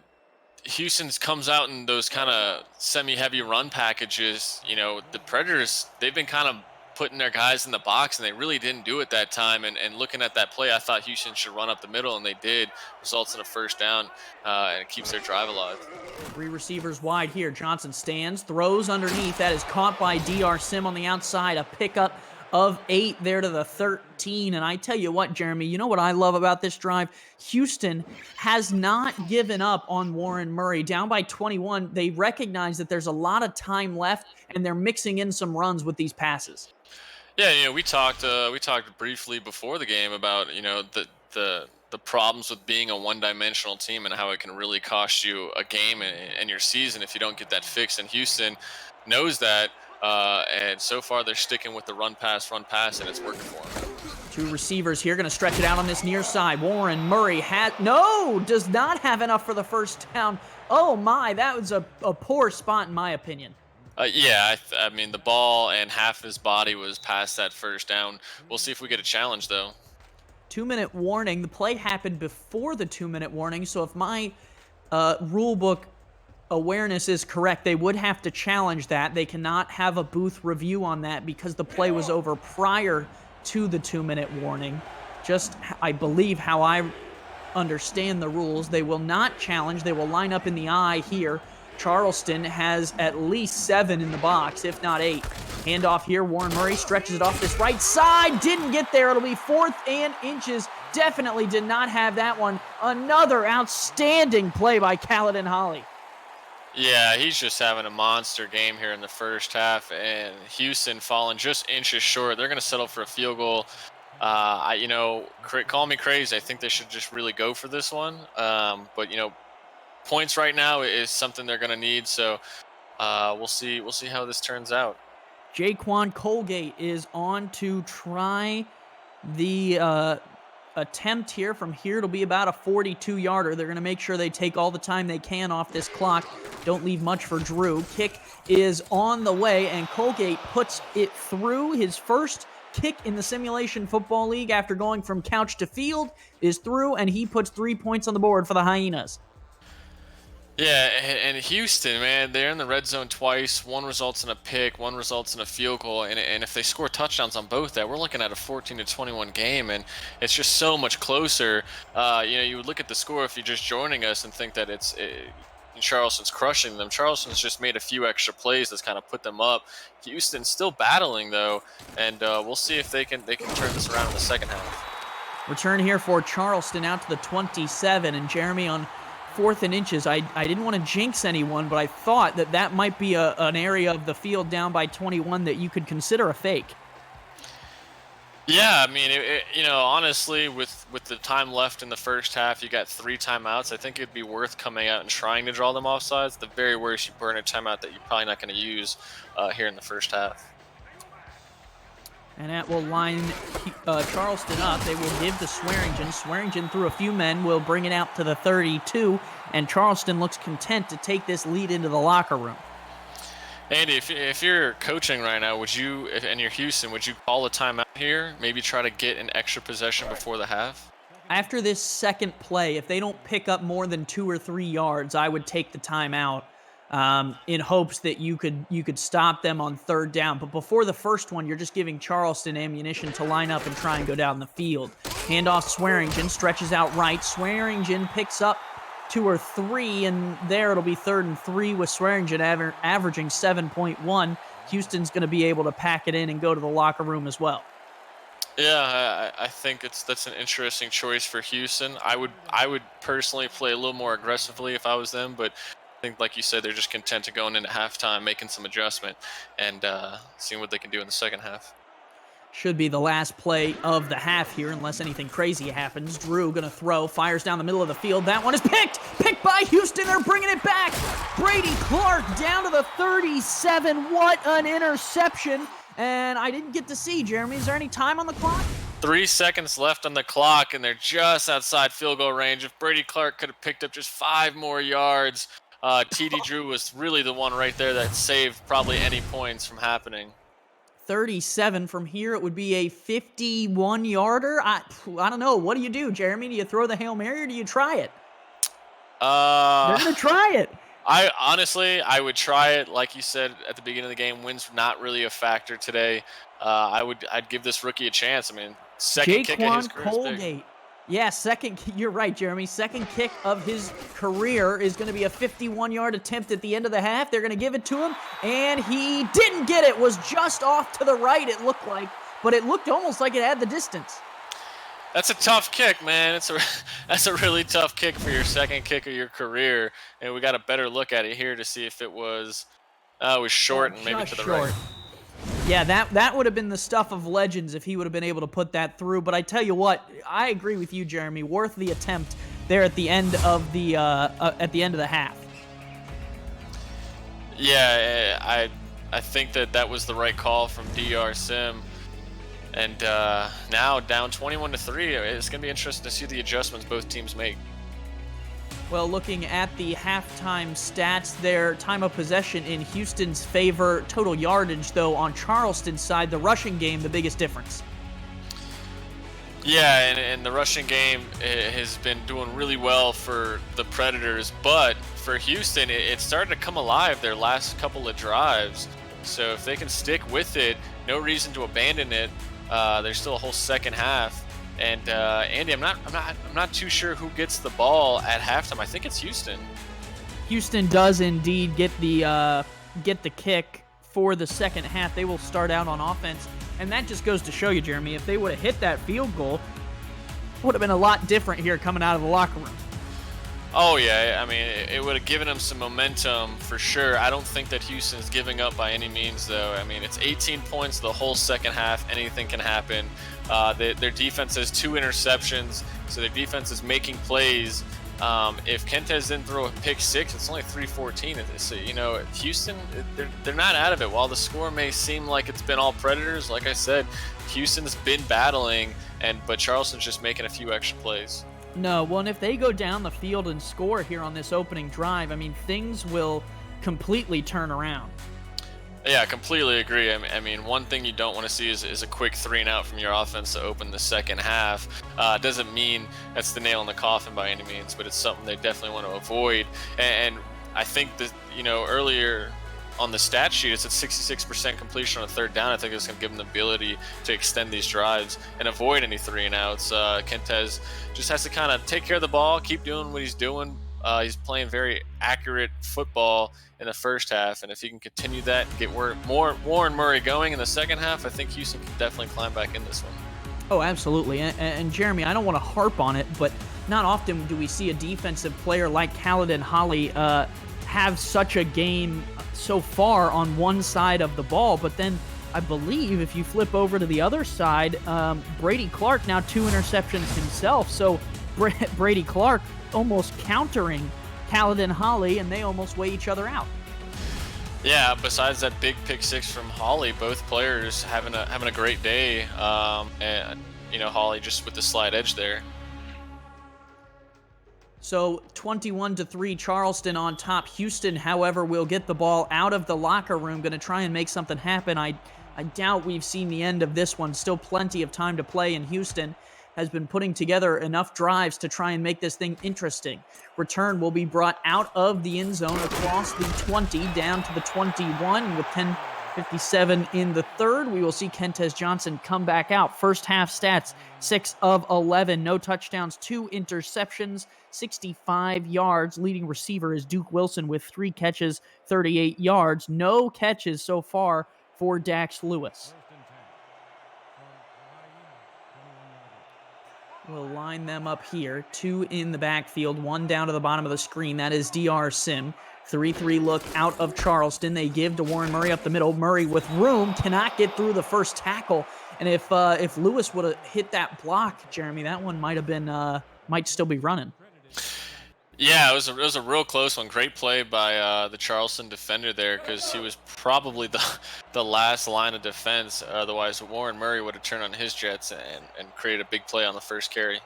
Houston comes out in those kind of semi-heavy run packages, the Predators, they've been kind of putting their guys in the box, and they really didn't do it that time. And looking at that play, I thought Houston should run up the middle, and they did. Results in a first down, and it keeps their drive alive. 3 receivers wide here. Johnson stands, throws underneath. That is caught by DR Sim on the outside. A pickup of 8 there to the 13. And I tell you what, Jeremy, you know what I love about this drive? Houston has not given up on Warren Murray. Down by 21, they recognize that there's a lot of time left, and they're mixing in some runs with these passes. Yeah, we talked briefly before the game about the problems with being a one-dimensional team and how it can really cost you a game and your season if you don't get that fixed. And Houston knows that. And so far, they're sticking with the run pass, and it's working for them. 2 receivers here, going to stretch it out on this near side. Warren Murray does not have enough for the first down. Oh my, that was a poor spot in my opinion. Yeah, I mean, the ball and half his body was past that first down. We'll see if we get a challenge, though. 2-minute warning. The play happened before the 2-minute warning, so if my rule book awareness is correct. They would have to challenge that. They cannot have a booth review on that because the play was over prior to the 2-minute warning. Just, I believe, how I understand the rules. They will not challenge. They will line up in the eye here. Charleston has at least 7 in the box, if not 8. Handoff here. Warren Murray stretches it off this right side. Didn't get there. It'll be 4th and inches. Definitely did not have that one. Another outstanding play by Caledon Holly. Yeah, he's just having a monster game here in the first half, and Houston falling just inches short. They're going to settle for a field goal. Call me crazy. I think they should just really go for this one. But points right now is something they're going to need. So we'll see how this turns out. Jaquan Colgate is on to try the attempt here. From here, it'll be about a 42-yarder. They're going to make sure they take all the time they can off this clock. Don't leave much for Drew. Kick is on the way, and Colgate puts it through. His first kick in the Simulation Football League after going from couch to field is through, and he puts 3 points on the board for the Hyenas. Yeah, and Houston, man, they're in the red zone twice. One results in a pick, one results in a field goal, and if they score touchdowns on both that, we're looking at a 14-21 game, and it's just so much closer. You would look at the score if you're just joining us and think that Charleston's crushing them. Charleston's just made a few extra plays that's kind of put them up. Houston's still battling though, and we'll see if they can turn this around in the second half. Return here for Charleston out to the 27, and Jeremy on 4th and inches. I didn't want to jinx anyone, but I thought that might be an area of the field down by 21 that you could consider a fake. Yeah, I mean, honestly, with the time left in the first half, you got 3 timeouts. I think it'd be worth coming out and trying to draw them offsides. The very worst, you burn a timeout that you're probably not going to use here in the first half. And that will line Charleston up. They will give to Swearingen. Swearingen, through a few men, will bring it out to the 32, and Charleston looks content to take this lead into the locker room. Andy, if you're coaching right now, and you're Houston, would you call a timeout here? Maybe try to get an extra possession before the half? After this second play, if they don't pick up more than 2 or 3 yards, I would take the timeout in hopes that you could stop them on 3rd down. But before the first one, you're just giving Charleston ammunition to line up and try and go down the field. Handoff Swearingen, stretches out right. Swearingen picks up 2 or 3, and there it'll be 3rd and 3 with Swearingen averaging 7.1. Houston's going to be able to pack it in and go to the locker room as well. Yeah, I think that's an interesting choice for Houston. I would personally play a little more aggressively if I was them, but I think, like you said, they're just content to going into halftime, making some adjustment, and seeing what they can do in the second half. Should be the last play of the half here, unless anything crazy happens. Drew gonna throw, fires down the middle of the field. That one is picked by Houston. They're bringing it back. Brady Clark down to the 37. What an interception. And I didn't get to see, Jeremy, is there any time on the clock? 3 seconds left on the clock, and they're just outside field goal range. If Brady Clark could have picked up just 5 more yards, TD Drew was really the one right there that saved probably any points from happening. 37 from here. It would be a 51-yarder. I don't know. What do you do, Jeremy? Do you throw the Hail Mary or do you try it? They're going to try it. I would try it. Like you said at the beginning of the game, wind's not really a factor today. I'd give this rookie a chance. I mean, second kick of his career is big. Yeah, you're right, Jeremy. Second kick of his career is going to be a 51-yard attempt at the end of the half. They're going to give it to him, and he didn't get it. Was just off to the right, it looked like, but it looked almost like it had the distance. That's a tough kick, man. That's a really tough kick for your second kick of your career, and we got a better look at it here to see if it was short and maybe to the right. Yeah, that would have been the stuff of legends if he would have been able to put that through. But I tell you what, I agree with you, Jeremy. Worth the attempt there at the end of the half. Yeah, I think that was the right call from DR Sim. And now down 21-3. It's going to be interesting to see the adjustments both teams make. Well, looking at the halftime stats, their time of possession in Houston's favor. Total yardage, though, on Charleston's side, the rushing game, the biggest difference. Yeah, and the rushing game has been doing really well for the Predators, but for Houston, it started to come alive their last couple of drives. So if they can stick with it, no reason to abandon it. There's still a whole second half. And Andy, I'm not too sure who gets the ball at halftime. I think it's Houston. Houston does indeed get the kick for the second half. They will start out on offense, and that just goes to show you, Jeremy, if they would have hit that field goal, it would have been a lot different here coming out of the locker room. Oh yeah, I mean, it would have given them some momentum for sure. I don't think that Houston's giving up by any means, though. I mean, it's 18 points the whole second half. Anything can happen. Their defense has 2 interceptions, so their defense is making plays. If Kentez didn't throw a pick 6, it's only 3-14. So, you know, Houston, they're not out of it. While the score may seem like it's been all Predators, like I said, Houston's been battling, but Charleston's just making a few extra plays. No, well, and if they go down the field and score here on this opening drive, I mean, things will completely turn around. Yeah, I completely agree. I mean, one thing you don't want to see is a quick 3-and-out from your offense to open the second half. Doesn't mean that's the nail in the coffin by any means, but it's something they definitely want to avoid. And I think that, you know, earlier on the stat sheet, it's at 66% completion on a third down. I think it's going to give them the ability to extend these drives and avoid any 3-and-outs. Kentez just has to kind of take care of the ball, keep doing what he's doing. He's playing very accurate football in the first half, and if he can continue that and get more Warren Murray going in the second half, I think Houston can definitely climb back in this one. Oh, absolutely. And Jeremy, I don't want to harp on it, but not often do we see a defensive player like Caledon Holly have such a game so far on one side of the ball. But then I believe if you flip over to the other side, Brady Clark now 2 interceptions himself. So Brady Clark almost countering Caledon Holly, and they almost weigh each other out. Yeah, besides that big pick 6 from Holly, both players having a great day. And you know, Holly just with the slight edge there. So 21-3, Charleston on top. Houston, however, will get the ball out of the locker room, going to try and make something happen. I doubt we've seen the end of this one. Still plenty of time to play, and Houston has been putting together enough drives to try and make this thing interesting. Return will be brought out of the end zone across the 20 down to the 21 with 10:57 in the third. We will see Kentez Johnson come back out. First half stats, 6 of 11, no touchdowns, 2 interceptions, 65 yards. Leading receiver is Duke Wilson with 3 catches, 38 yards. No catches so far for Dax Lewis. We'll line them up here. 2 in the backfield, 1 down to the bottom of the screen. That is DR Sim. 3-3 look out of Charleston. They give to Warren Murray up the middle. Murray with room cannot get through the first tackle. And if Lewis would have hit that block, Jeremy, that one might have been might still be running. Yeah, it was a real close one. Great play by the Charleston defender there, because he was probably the last line of defense. Otherwise, Warren Murray would have turned on his jets and created a big play on the first carry.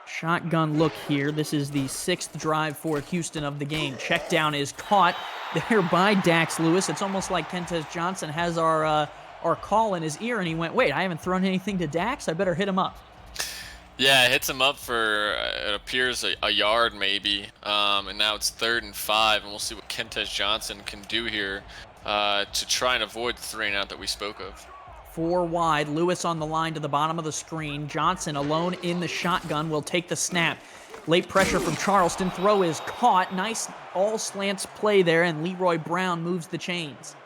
Shotgun look here. This is the 6th drive for Houston of the game. Check down is caught there by Dax Lewis. It's almost like Kentez Johnson has our call in his ear, and he went, wait, I haven't thrown anything to Dax? I better hit him up. Yeah, it hits him up for, it appears, a yard maybe, and now it's 3rd and 5, and we'll see what Kentez Johnson can do here to try and avoid the 3-and-out that we spoke of. 4 wide, Lewis on the line to the bottom of the screen. Johnson alone in the shotgun will take the snap. Late pressure from Charleston, throw is caught. Nice all slants play there, and Leroy Brown moves the chains.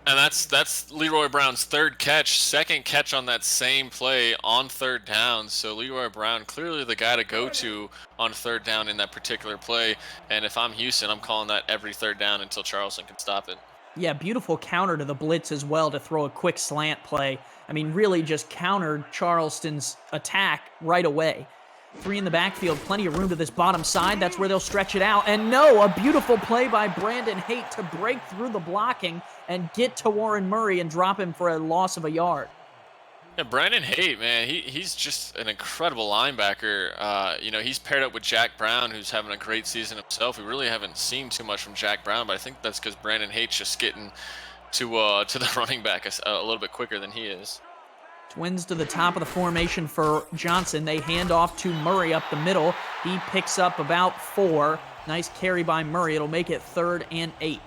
And that's Leroy Brown's 3rd catch, 2nd catch on that same play on 3rd down. So Leroy Brown clearly the guy to go to on 3rd down in that particular play. And if I'm Houston, I'm calling that every 3rd down until Charleston can stop it. Yeah, beautiful counter to the blitz as well to throw a quick slant play. I mean, really just countered Charleston's attack right away. 3 in the backfield, plenty of room to this bottom side. That's where they'll stretch it out. And no, a beautiful play by Brandon Haight to break through the blocking and get to Warren Murray and drop him for a loss of a yard. Yeah, Brandon Haight, man, he's just an incredible linebacker. You know, he's paired up with Jack Brown, who's having a great season himself. We really haven't seen too much from Jack Brown, but I think that's because Brandon Haight's just getting to the running back a little bit quicker than he is. Twins to the top of the formation for Johnson. They hand off to Murray up the middle. He picks up about 4. Nice carry by Murray. It'll make it 3rd and 8.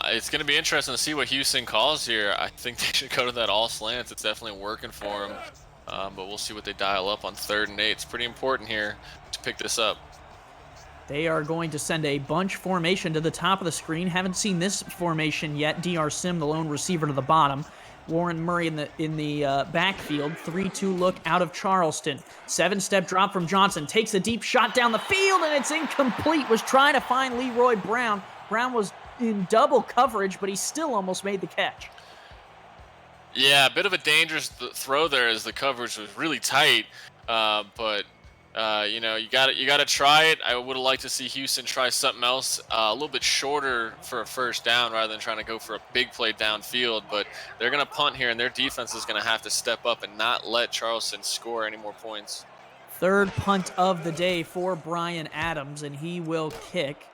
It's going to be interesting to see what Houston calls here. I think they should go to that all slants. It's definitely working for them. But we'll see what they dial up on 3rd and 8. It's pretty important here to pick this up. They are going to send a bunch formation to the top of the screen. Haven't seen this formation yet. DR Sim, the lone receiver, to the bottom. Warren Murray in the backfield. 3-2 look out of Charleston. 7-step drop from Johnson. Takes a deep shot down the field, and it's incomplete. Was trying to find Leroy Brown. Brown was in double coverage, but he still almost made the catch. Yeah, a bit of a dangerous throw there as the coverage was really tight. But you know, you got to try it. I would have liked to see Houston try something else, a little bit shorter for a first down rather than trying to go for a big play downfield. But they're going to punt here, and their defense is going to have to step up and not let Charleston score any more points. 3rd punt of the day for Brian Adams, and he will kick.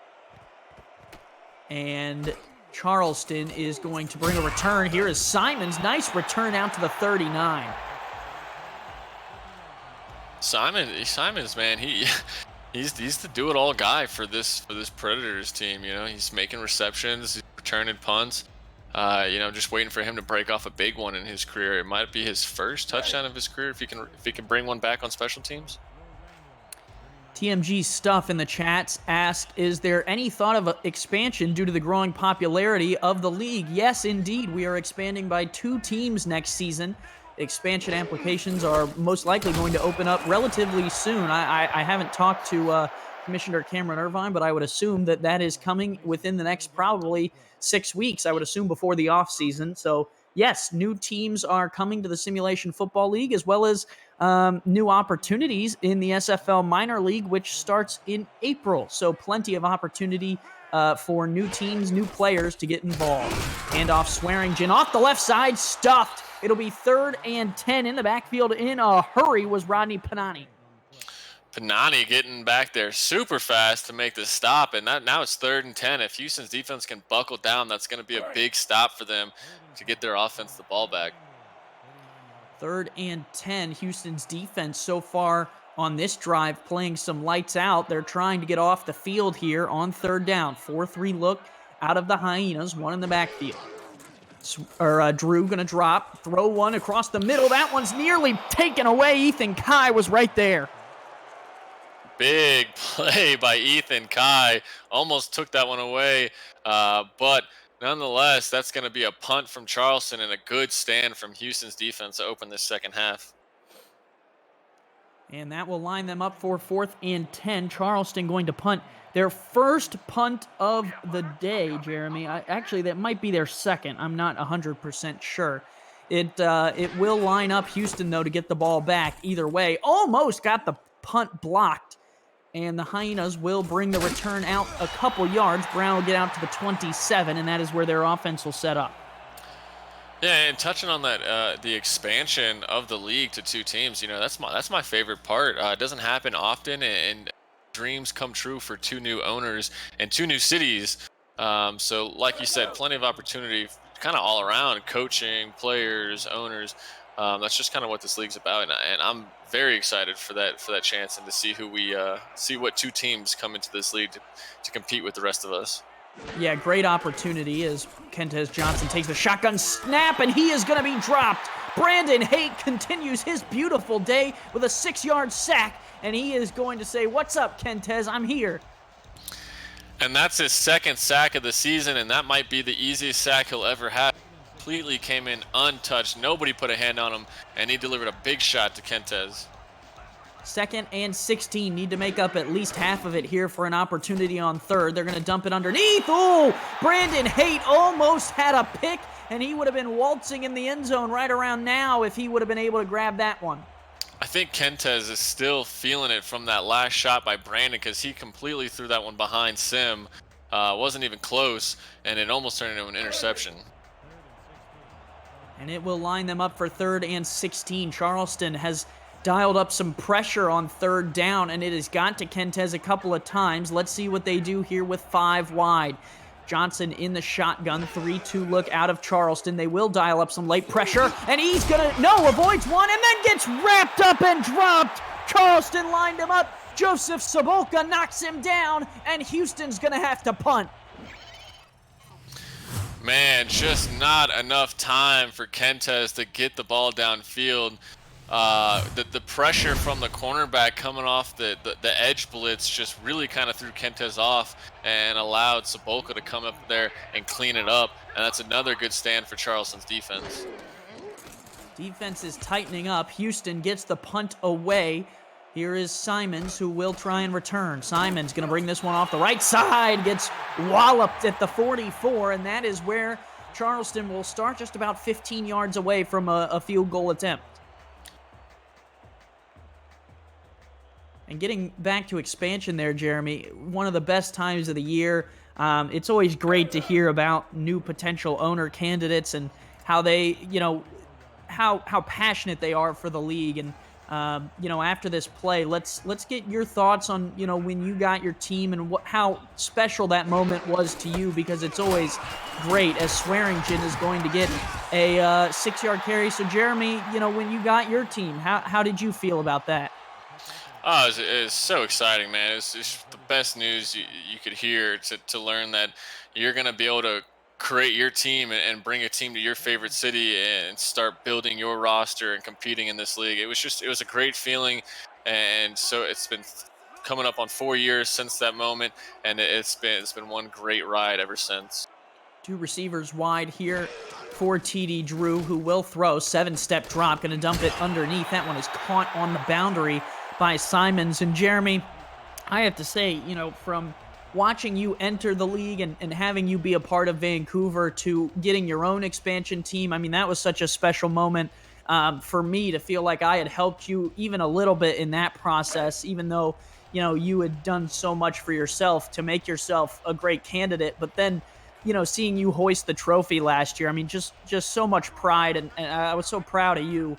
And Charleston is going to bring a return. Here is Simons. Nice return out to the 39. Simons, man, he's the do-it-all guy for this Predators team. You know, he's making receptions, he's returning punts. You know, just waiting for him to break off a big one in his career. It might be his first touchdown of his career if he can bring one back on special teams. TMG Stuff in the chats asked, is there any thought of expansion due to the growing popularity of the league? Yes, indeed. We are expanding by 2 teams next season. Expansion applications are most likely going to open up relatively soon. I haven't talked to Commissioner Cameron Irvine, but I would assume that is coming within the next probably 6 weeks. I would assume before the off season. So yes, new teams are coming to the Simulation Football League, as well as new opportunities in the SFL Minor League, which starts in April. So plenty of opportunity for new teams, new players to get involved. Handoff Swearingen off the left side, stuffed. It'll be 3rd and 10 in the backfield in a hurry was Rodney Panani. Panani getting back there super fast to make the stop, and now it's 3rd and 10. If Houston's defense can buckle down, that's going to be a big stop for them to get their offense the ball back. 3rd and 10. Houston's defense so far on this drive playing some lights out. They're trying to get off the field here on 3rd down. 4-3 look out of the Hyenas, one in the backfield. Drew gonna drop, throw one across the middle. That one's nearly taken away. Ethan Kai was right there. Big play by Ethan Kai. Almost took that one away, but nonetheless, that's going to be a punt from Charleston and a good stand from Houston's defense to open this second half. And that will line them up for 4th and 10. Charleston going to punt their first punt of the day, Jeremy. Actually, that might be their second. I'm not 100% sure. It will line up Houston, though, to get the ball back either way. Almost got the punt blocked. And the Hyenas will bring the return out a couple yards. Brown will get out to the 27, and that is where their offense will set up. Yeah, and touching on that, the expansion of the league to 2 teams, you know, that's my favorite part. It doesn't happen often, and dreams come true for 2 new owners and 2 new cities. So, like you said, plenty of opportunity, kind of all around, coaching, players, owners. That's just kind of what this league's about, and I'm very excited for that chance and to see see what 2 teams come into this league to compete with the rest of us. Yeah, great opportunity as Kentez Johnson takes the shotgun snap, and he is going to be dropped. Brandon Haight continues his beautiful day with a 6-yard sack, and he is going to say, "What's up, Kentez? I'm here." And that's his 2nd sack of the season, and that might be the easiest sack he'll ever have. Completely came in untouched. Nobody put a hand on him, and he delivered a big shot to Kentez. 2nd and 16. Need to make up at least half of it here for an opportunity on 3rd. They're going to dump it underneath. Oh, Brandon Haight almost had a pick, and he would have been waltzing in the end zone right around now if he would have been able to grab that one. I think Kentez is still feeling it from that last shot by Brandon because he completely threw that one behind Sim. Wasn't even close, and it almost turned into an interception. And it will line them up for 3rd and 16. Charleston has dialed up some pressure on 3rd down, and it has got to Kentez a couple of times. Let's see what they do here with 5 wide. Johnson in the shotgun, 3-2 look out of Charleston. They will dial up some late pressure, and he's gonna, no, avoids one, and then gets wrapped up and dropped. Charleston lined him up. Joseph Sobolka knocks him down, and Houston's gonna have to punt. Man, just not enough time for Kentes to get the ball downfield. The pressure from the cornerback coming off the edge blitz just really kind of threw Kentes off and allowed Sobolka to come up there and clean it up. And that's another good stand for Charleston's defense. Defense is tightening up. Houston gets the punt away. Here is Simons, who will try and return. Simons going to bring this one off the right side, gets walloped at the 44, and that is where Charleston will start, just about 15 yards away from a field goal attempt. And getting back to expansion there, Jeremy, one of the best times of the year. It's always great to hear about new potential owner candidates and how they, how passionate they are for the league. And after this play, let's get your thoughts on, when you got your team and how special that moment was to you, because it's always great as Swearingen is going to get a 6-yard carry. So Jeremy, when you got your team, how did you feel about that? Oh, it's so exciting, man. It's the best news you could hear to learn that you're going to be able to create your team and bring a team to your favorite city and start building your roster and competing in this league. It was a great feeling, and so it's been coming up on 4 years since that moment, and it's been one great ride ever since. Two receivers wide here for TD Drew, who will throw. 7-step drop, going to dump it underneath. That one is caught on the boundary by Simons. And Jeremy, I have to say, from watching you enter the league and having you be a part of Vancouver to getting your own expansion team, I mean, that was such a special moment for me to feel like I had helped you even a little bit in that process, even though, you had done so much for yourself to make yourself a great candidate. But then, seeing you hoist the trophy last year, I mean, just so much pride, and I was so proud of you.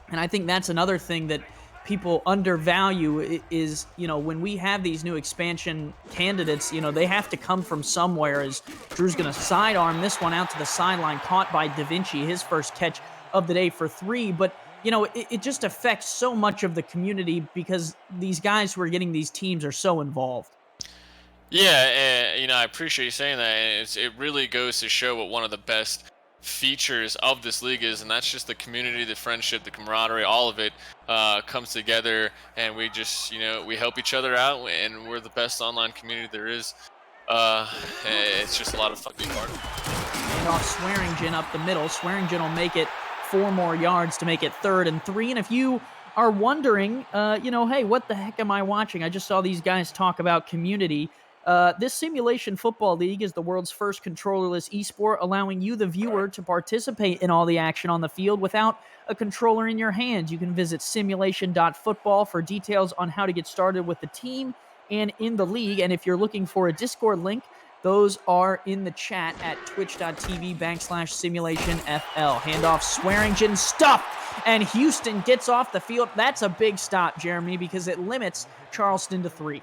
And I think that's another thing that people undervalue is, when we have these new expansion candidates, they have to come from somewhere. As Drew's going to sidearm this one out to the sideline, caught by Da Vinci, his first catch of the day for 3. But, it just affects so much of the community because these guys who are getting these teams are so involved. Yeah, I appreciate you saying that. And it really goes to show what one of the best features of this league is, and that's just the community, the friendship, the camaraderie, all of it comes together, and we just we help each other out, and we're the best online community there is. It's just a lot of fun to be part of. And off Swearingen up the middle. Swearingen will make it 4 more yards to make it 3rd and 3. And if you are wondering, hey, what the heck am I watching? I just saw these guys talk about community. This simulation football league is the world's first controllerless esport, allowing you, the viewer, to participate in all the action on the field without a controller in your hands. You can visit simulation.football for details on how to get started with the team and in the league. And if you're looking for a Discord link, those are in the chat at twitch.tv/simulationfl. Handoff Swearingen, stuffed, and Houston gets off the field. That's a big stop, Jeremy, because it limits Charleston to 3.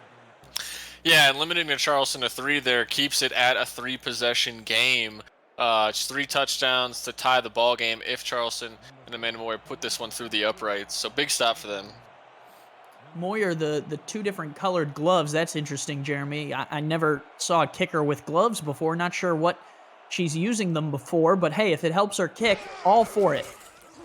Yeah, and limiting to Charleston to 3 there keeps it at a 3-possession game. It's 3 touchdowns to tie the ball game if Charleston and Amanda Moyer put this one through the uprights. So big stop for them. Moyer, the 2 different colored gloves, that's interesting, Jeremy. I never saw a kicker with gloves before. Not sure what she's using them before, but hey, if it helps her kick, all for it.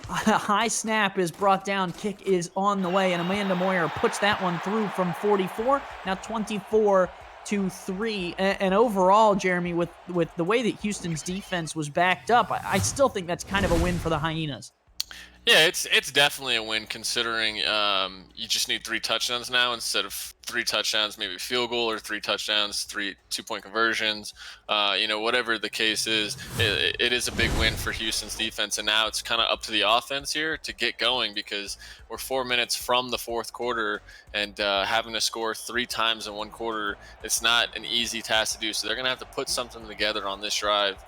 A high snap is brought down, kick is on the way, and Amanda Moyer puts that one through from 44, now 24-3. And overall, Jeremy, with the way that Houston's defense was backed up, I still think that's kind of a win for the Hyenas. Yeah, it's definitely a win considering you just need 3 touchdowns now instead of 3 touchdowns, maybe a field goal, or 3 touchdowns, 3 2-point conversions. Whatever the case is, it is a big win for Houston's defense, and now it's kind of up to the offense here to get going because we're 4 minutes from the 4th quarter, and having to score 3 times in 1 quarter, it's not an easy task to do. So they're going to have to put something together on this drive.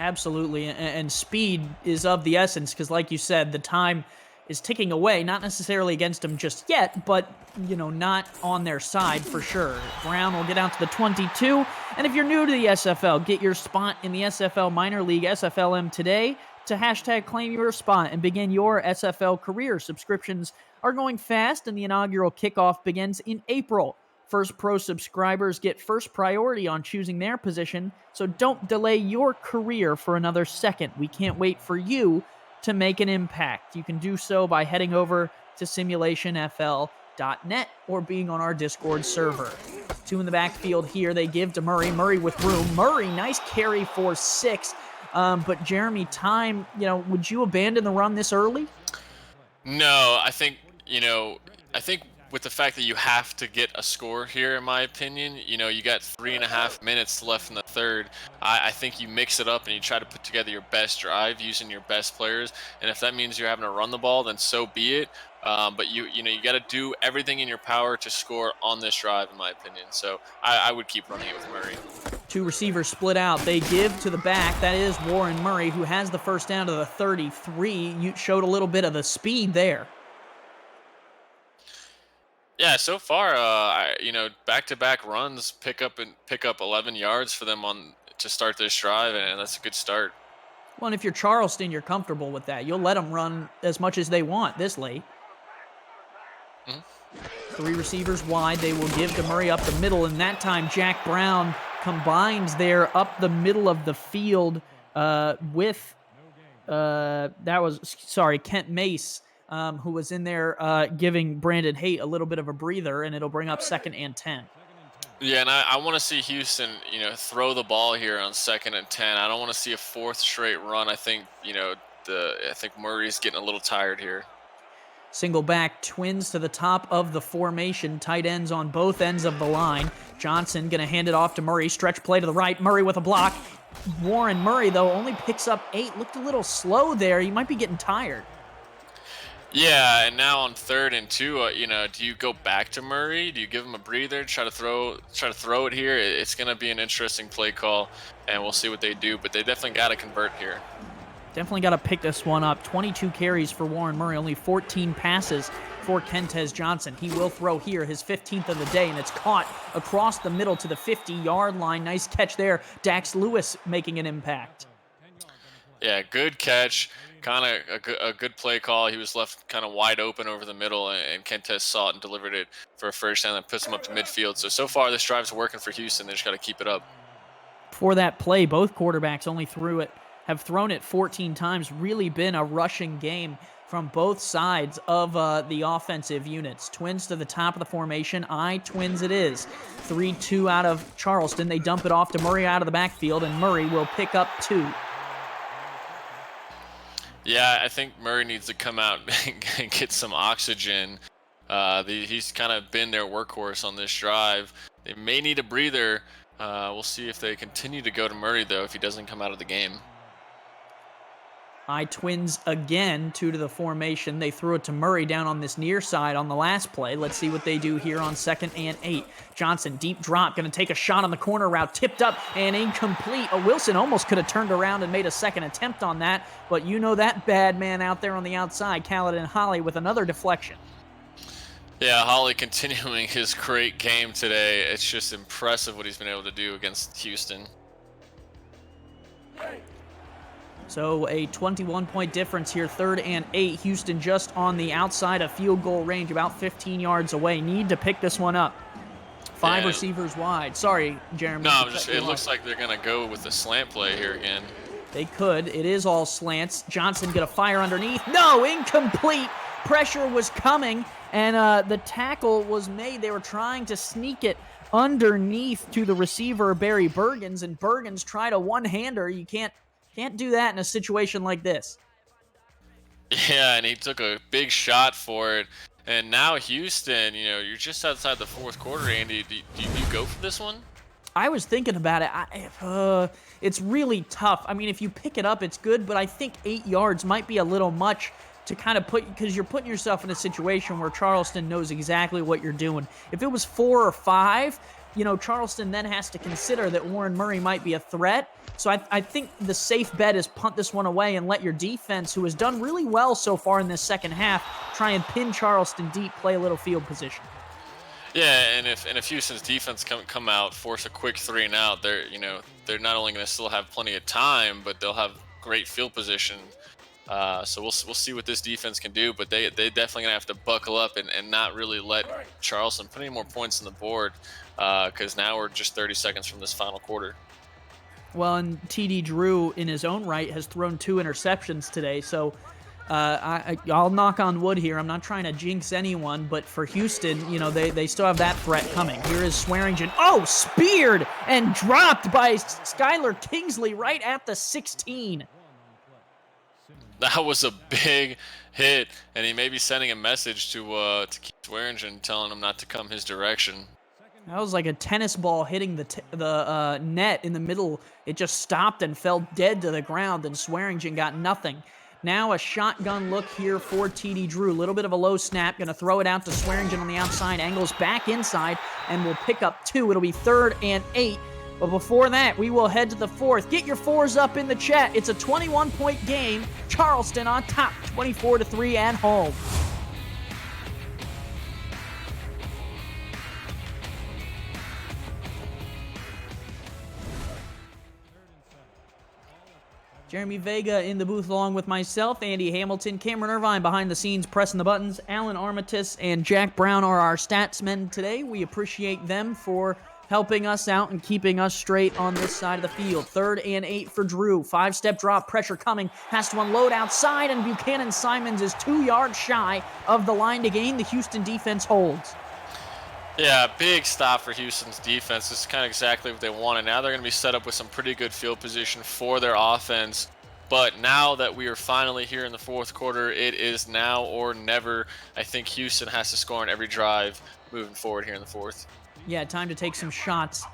Absolutely, and speed is of the essence because, like you said, the time is ticking away, not necessarily against them just yet, but, not on their side for sure. Brown will get out to the 22, and if you're new to the SFL, get your spot in the SFL Minor League SFLM today to hashtag claim your spot and begin your SFL career. Subscriptions are going fast, and the inaugural kickoff begins in April. First Pro subscribers get first priority on choosing their position, so don't delay your career for another second. We can't wait for you to make an impact. You can do so by heading over to simulationfl.net or being on our Discord server. 2 in the backfield here. They give to Murray. Murray with room. Murray, nice carry for 6. But Jeremy, time, would you abandon the run this early? No, I think with the fact that you have to get a score here, in my opinion, you got 3.5 minutes left in the third. I think you mix it up and you try to put together your best drive using your best players. And if that means you're having to run the ball, then so be it. But you got to do everything in your power to score on this drive, in my opinion. So I would keep running it with Murray. 2 receivers split out. They give to the back. That is Warren Murray, who has the first down to the 33. You showed a little bit of the speed there. Yeah, so far, back-to-back runs pick up 11 yards for them to start this drive, and that's a good start. Well, and if you're Charleston, you're comfortable with that. You'll let them run as much as they want this late. 3 receivers wide. They will give to Murray up the middle, and that time Jack Brown combines there up the middle of the field with Kent Mace. Who was in there giving Brandon Haight a little bit of a breather, and it'll bring up 2nd and 10. Yeah, and I want to see Houston, throw the ball here on 2nd and 10. I don't want to see a 4th straight run. I think, I think Murray's getting a little tired here. Single back, Twins to the top of the formation. Tight ends on both ends of the line. Johnson going to hand it off to Murray. Stretch play to the right. Murray with a block. Warren Murray, though, only picks up 8. Looked a little slow there. He might be getting tired. Yeah, and now on 3rd and 2, do you go back to Murray? Do you give him a breather, try to throw it here? It's going to be an interesting play call, and we'll see what they do, but they definitely got to convert here. Definitely got to pick this one up. 22 carries for Warren Murray, only 14 passes for Kentez Johnson. He will throw here, his 15th of the day, and it's caught across the middle to the 50-yard line. Nice catch there. Dax Lewis making an impact. Yeah, good catch. Kind of a good play call. He was left kind of wide open over the middle, and Kentez saw it and delivered it for a first down that puts him up to midfield. So far, this drive's working for Houston. They just got to keep it up. For that play, both quarterbacks have thrown it 14 times. Really been a rushing game from both sides of the offensive units. Twins to the top of the formation. Twins it is. 3-2 out of Charleston. They dump it off to Murray out of the backfield, and Murray will pick up 2. Yeah, I think Murray needs to come out and get some oxygen. He's kind of been their workhorse on this drive. They may need a breather. We'll see if they continue to go to Murray, though, if he doesn't come out of the game. Twins again, 2 to the formation. They threw it to Murray down on this near side on the last play. Let's see what they do here on 2nd and 8. Johnson, deep drop, going to take a shot on the corner route, tipped up and incomplete. Wilson almost could have turned around and made a second attempt on that, but that bad man out there on the outside, Caledon Holly, with another deflection. Yeah, Holly continuing his great game today. It's just impressive what he's been able to do against Houston. So a 21-point difference here, 3rd and 8. Houston just on the outside of field goal range, about 15 yards away. Need to pick this one up. 5 receivers wide. Sorry, Jeremy. No, it looks like they're going to go with the slant play here again. They could. It is all slants. Johnson going to fire underneath. No, incomplete. Pressure was coming, and the tackle was made. They were trying to sneak it underneath to the receiver, Barry Bergens, and Bergens tried a one-hander. You can't do that in a situation like this. Yeah, and he took a big shot for it. And now Houston, you're just outside the 4th quarter, Andy. Do you go for this one? I was thinking about it. It's really tough. I mean, if you pick it up, it's good, but I think 8 yards might be a little much to kind of because you're putting yourself in a situation where Charleston knows exactly what you're doing. If it was 4 or 5, Charleston then has to consider that Warren Murray might be a threat. So I think the safe bet is punt this one away and let your defense, who has done really well so far in this second half, try and pin Charleston deep, play a little field position. Yeah, and if Houston's defense come out, force a quick 3 and out, they're not only going to still have plenty of time, but they'll have great field position. So we'll see what this defense can do, but they definitely gonna have to buckle up and not really let Charleston put any more points on the board, because now we're just 30 seconds from this final quarter. Well, and TD Drew in his own right has thrown 2 interceptions today, so I'll knock on wood here. I'm not trying to jinx anyone, but for Houston, they still have that threat coming. Here is Swearingen. Oh, speared and dropped by Skylar Kingsley right at the 16. That was a big hit, and he may be sending a message to Keith Swearingen, telling him not to come his direction. That was like a tennis ball hitting the net in the middle. It just stopped and fell dead to the ground, and Swearingen got nothing. Now a shotgun look here for TD Drew. A little bit of a low snap. Going to throw it out to Swearingen on the outside. Angles back inside, and will pick up 2. It'll be 3rd and 8. But before that, we will head to the 4th. Get your 4s up in the chat. It's a 21-point game. Charleston on top, 24-3 at home. Jeremy Vega in the booth along with myself, Andy Hamilton, Cameron Irvine behind the scenes pressing the buttons. Alan Armitage and Jack Brown are our statsmen today. We appreciate them for helping us out and keeping us straight on this side of the field. 3rd and 8 for Drew. 5-step drop, pressure coming. Has to unload outside, and Buchanan Simons is 2 yards shy of the line to gain. The Houston defense holds. Yeah, big stop for Houston's defense. This is kind of exactly what they wanted. Now they're going to be set up with some pretty good field position for their offense. But now that we are finally here in the 4th quarter, it is now or never. I think Houston has to score on every drive moving forward here in the 4th. Yeah, time to take some shots.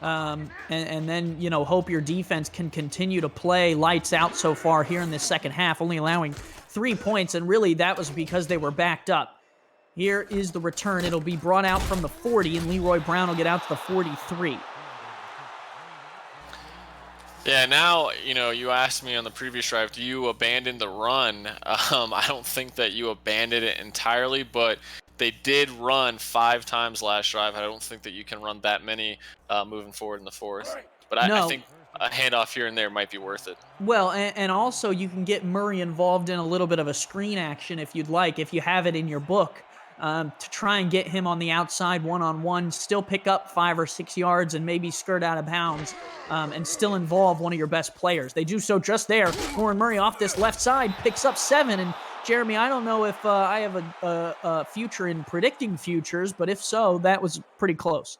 And then, hope your defense can continue to play lights out so far here in this second half, only allowing 3 points. And really, that was because they were backed up. Here is the return. It'll be brought out from the 40, and Leroy Brown will get out to the 43. Yeah, now, you asked me on the previous drive, do you abandon the run? I don't think that you abandoned it entirely, but they did run 5 times last drive. I don't think that you can run that many moving forward in the 4th. But I think a handoff here and there might be worth it. Well, and also you can get Murray involved in a little bit of a screen action if you'd like, if you have it in your book. To try and get him on the outside one-on-one, still pick up 5 or 6 yards and maybe skirt out of bounds, and still involve one of your best players. They do so just there. Warren Murray off this left side picks up 7, and Jeremy, I don't know if I have a future in predicting futures, but if so, that was pretty close.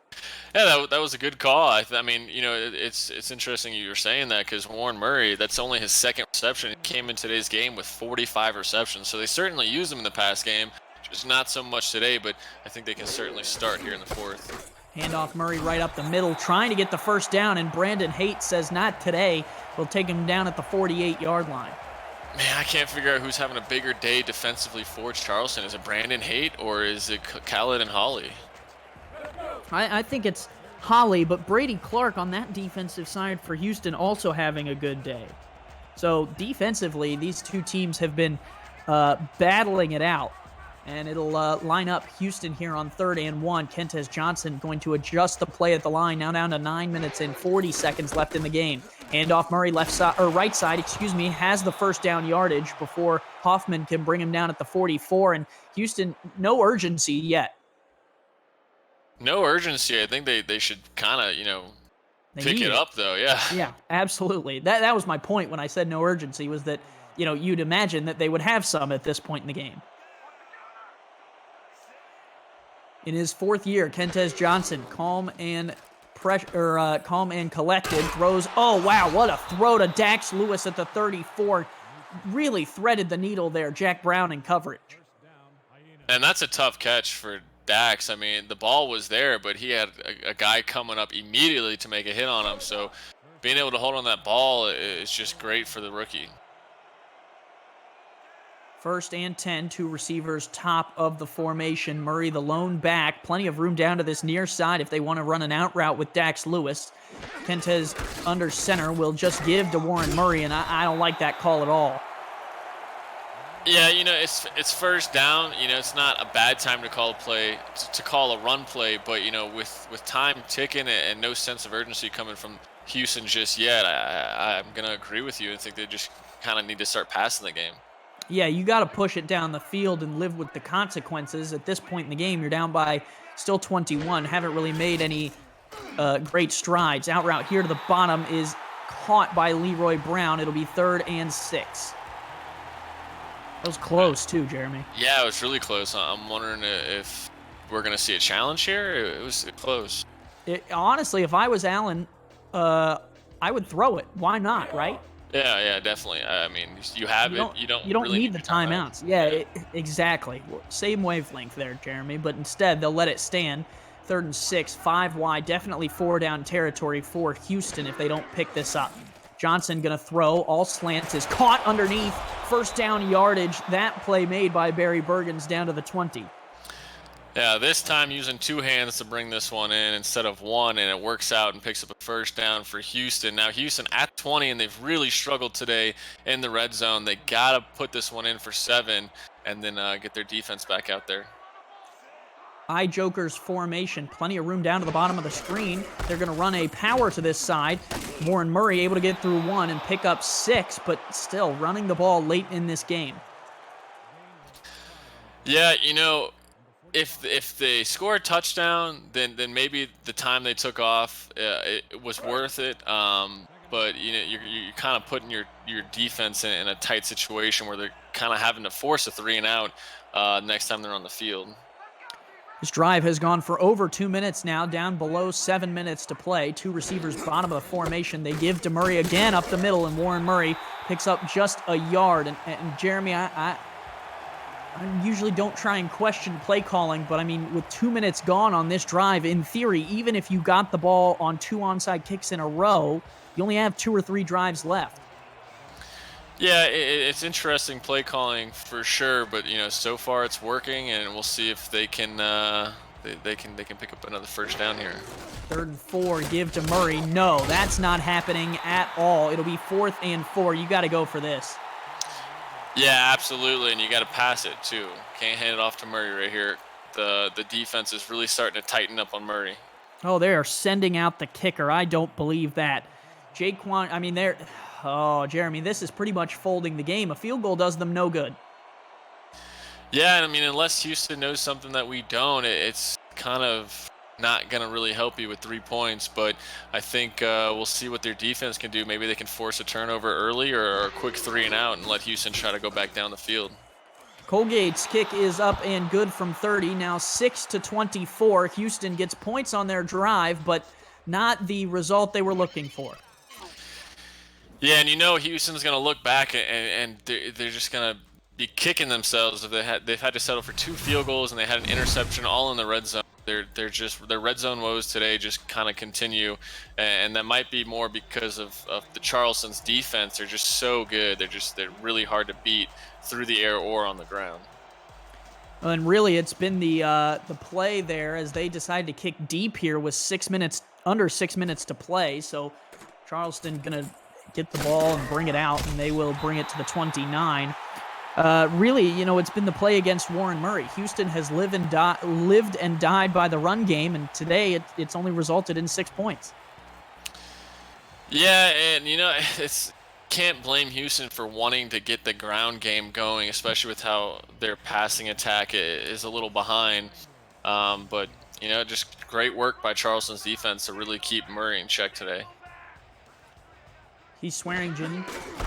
Yeah, that was a good call. I mean, it's interesting you were saying that, because Warren Murray, that's only his 2nd reception. He came in today's game with 45 receptions, so they certainly used him in the past game. Just not so much today, but I think they can certainly start here in the 4th. Handoff Murray right up the middle, trying to get the first down, and Brandon Haight says not today. We'll take him down at the 48-yard line. Man, I can't figure out who's having a bigger day defensively for Charleston. Is it Brandon Haight or is it Khaled and Holly? I think it's Holly, but Brady Clark on that defensive side for Houston also having a good day. So defensively, these 2 teams have been battling it out. And it'll line up Houston here on 3rd and 1. Kentez Johnson going to adjust the play at the line. Now down to 9 minutes and 40 seconds left in the game. Handoff Murray right side, has the first down yardage before Hoffman can bring him down at the 44. And Houston, no urgency yet. No urgency. I think they should kind of, pick it up though. Yeah. Yeah, absolutely. That was my point when I said no urgency, was that, you'd imagine that they would have some at this point in the game. In his 4th year, Kentez Johnson, calm and collected, throws. Oh, wow, what a throw to Dax Lewis at the 34. Really threaded the needle there. Jack Brown in coverage. And that's a tough catch for Dax. I mean, the ball was there, but he had a guy coming up immediately to make a hit on him. So being able to hold on that ball is just great for the rookie. First and 10, two receivers top of the formation. Murray, the lone back. Plenty of room down to this near side if they want to run an out route with Dax Lewis. Kentez under center will just give to Warren Murray, and I don't like that call at all. Yeah, it's first down. It's not a bad time to call a play, to call a run play, but with time ticking and no sense of urgency coming from Houston just yet, I'm gonna agree with you and think they just kind of need to start passing the game. Yeah, you got to push it down the field and live with the consequences. At this point in the game, you're down by still 21. Haven't really made any great strides. Out route here to the bottom is caught by Leroy Brown. It'll be 3rd and 6. That was close, too, Jeremy. Yeah, it was really close. I'm wondering if we're going to see a challenge here. It was close. Honestly, if I was Allen, I would throw it. Why not, right? Yeah, definitely. I mean, you have it. You don't really need the timeouts. Yeah, exactly. Same wavelength there, Jeremy. But instead, they'll let it stand. 3rd and 6, 5 wide. Definitely 4 down territory for Houston if they don't pick this up. Johnson going to throw. All slants is caught underneath. First down yardage. That play made by Barry Bergens down to the 20. Yeah, this time using 2 hands to bring this one in instead of 1, and it works out and picks up a first down for Houston. Now Houston at 20, and they've really struggled today in the red zone. They got to put this one in for 7 and then get their defense back out there. Joker's formation. Plenty of room down to the bottom of the screen. They're going to run a power to this side. Warren Murray able to get through 1 and pick up 6, but still running the ball late in this game. Yeah, if they score a touchdown, then maybe the time they took off it was worth it. But you're kind of putting your defense in a tight situation where they're kind of having to force a 3 and out next time they're on the field. This drive has gone for over 2 minutes now, down below 7 minutes to play. 2 receivers bottom of the formation. They give to Murray again up the middle, and Warren Murray picks up just a yard. And Jeremy, I usually don't try and question play calling, but I mean, with 2 minutes gone on this drive, in theory, even if you got the ball on 2 onside kicks in a row, you only have 2 or 3 drives left. Yeah, it's interesting play calling for sure, but so far it's working, and we'll see if they can they can pick up another first down here. 3rd and 4, give to Murray. No, that's not happening at all. It'll be 4th and 4. You got to go for this. Yeah, absolutely, and you got to pass it too. Can't hand it off to Murray right here. The defense is really starting to tighten up on Murray. Oh, they are sending out the kicker. I don't believe that. Jaquan, I mean, Jeremy, this is pretty much folding the game. A field goal does them no good. Yeah, and I mean, unless Houston knows something that we don't, it's kind of not going to really help you with 3 points. But I think we'll see what their defense can do. Maybe they can force a turnover early or a quick 3 and out and let Houston try to go back down the field. Colgate's kick is up and good from 30. Now 6-24. Houston gets points on their drive, but not the result they were looking for. Yeah, and Houston's going to look back and they're just going to be kicking themselves if they've had to settle for 2 field goals and they had an interception all in the red zone. Their red zone woes today just kind of continue, and that might be more because of the Charleston's defense. They're just so good. They're really hard to beat through the air or on the ground. And really, it's been the play there as they decide to kick deep here with under 6 minutes to play. So Charleston gonna get the ball and bring it out, and they will bring it to the 29. Really, it's been the play against Warren Murray. Houston has lived and died by the run game, and today it's only resulted in 6 points. Yeah, and it's can't blame Houston for wanting to get the ground game going, especially with how their passing attack is a little behind. But just great work by Charleston's defense to really keep Murray in check today. He's Swearingen,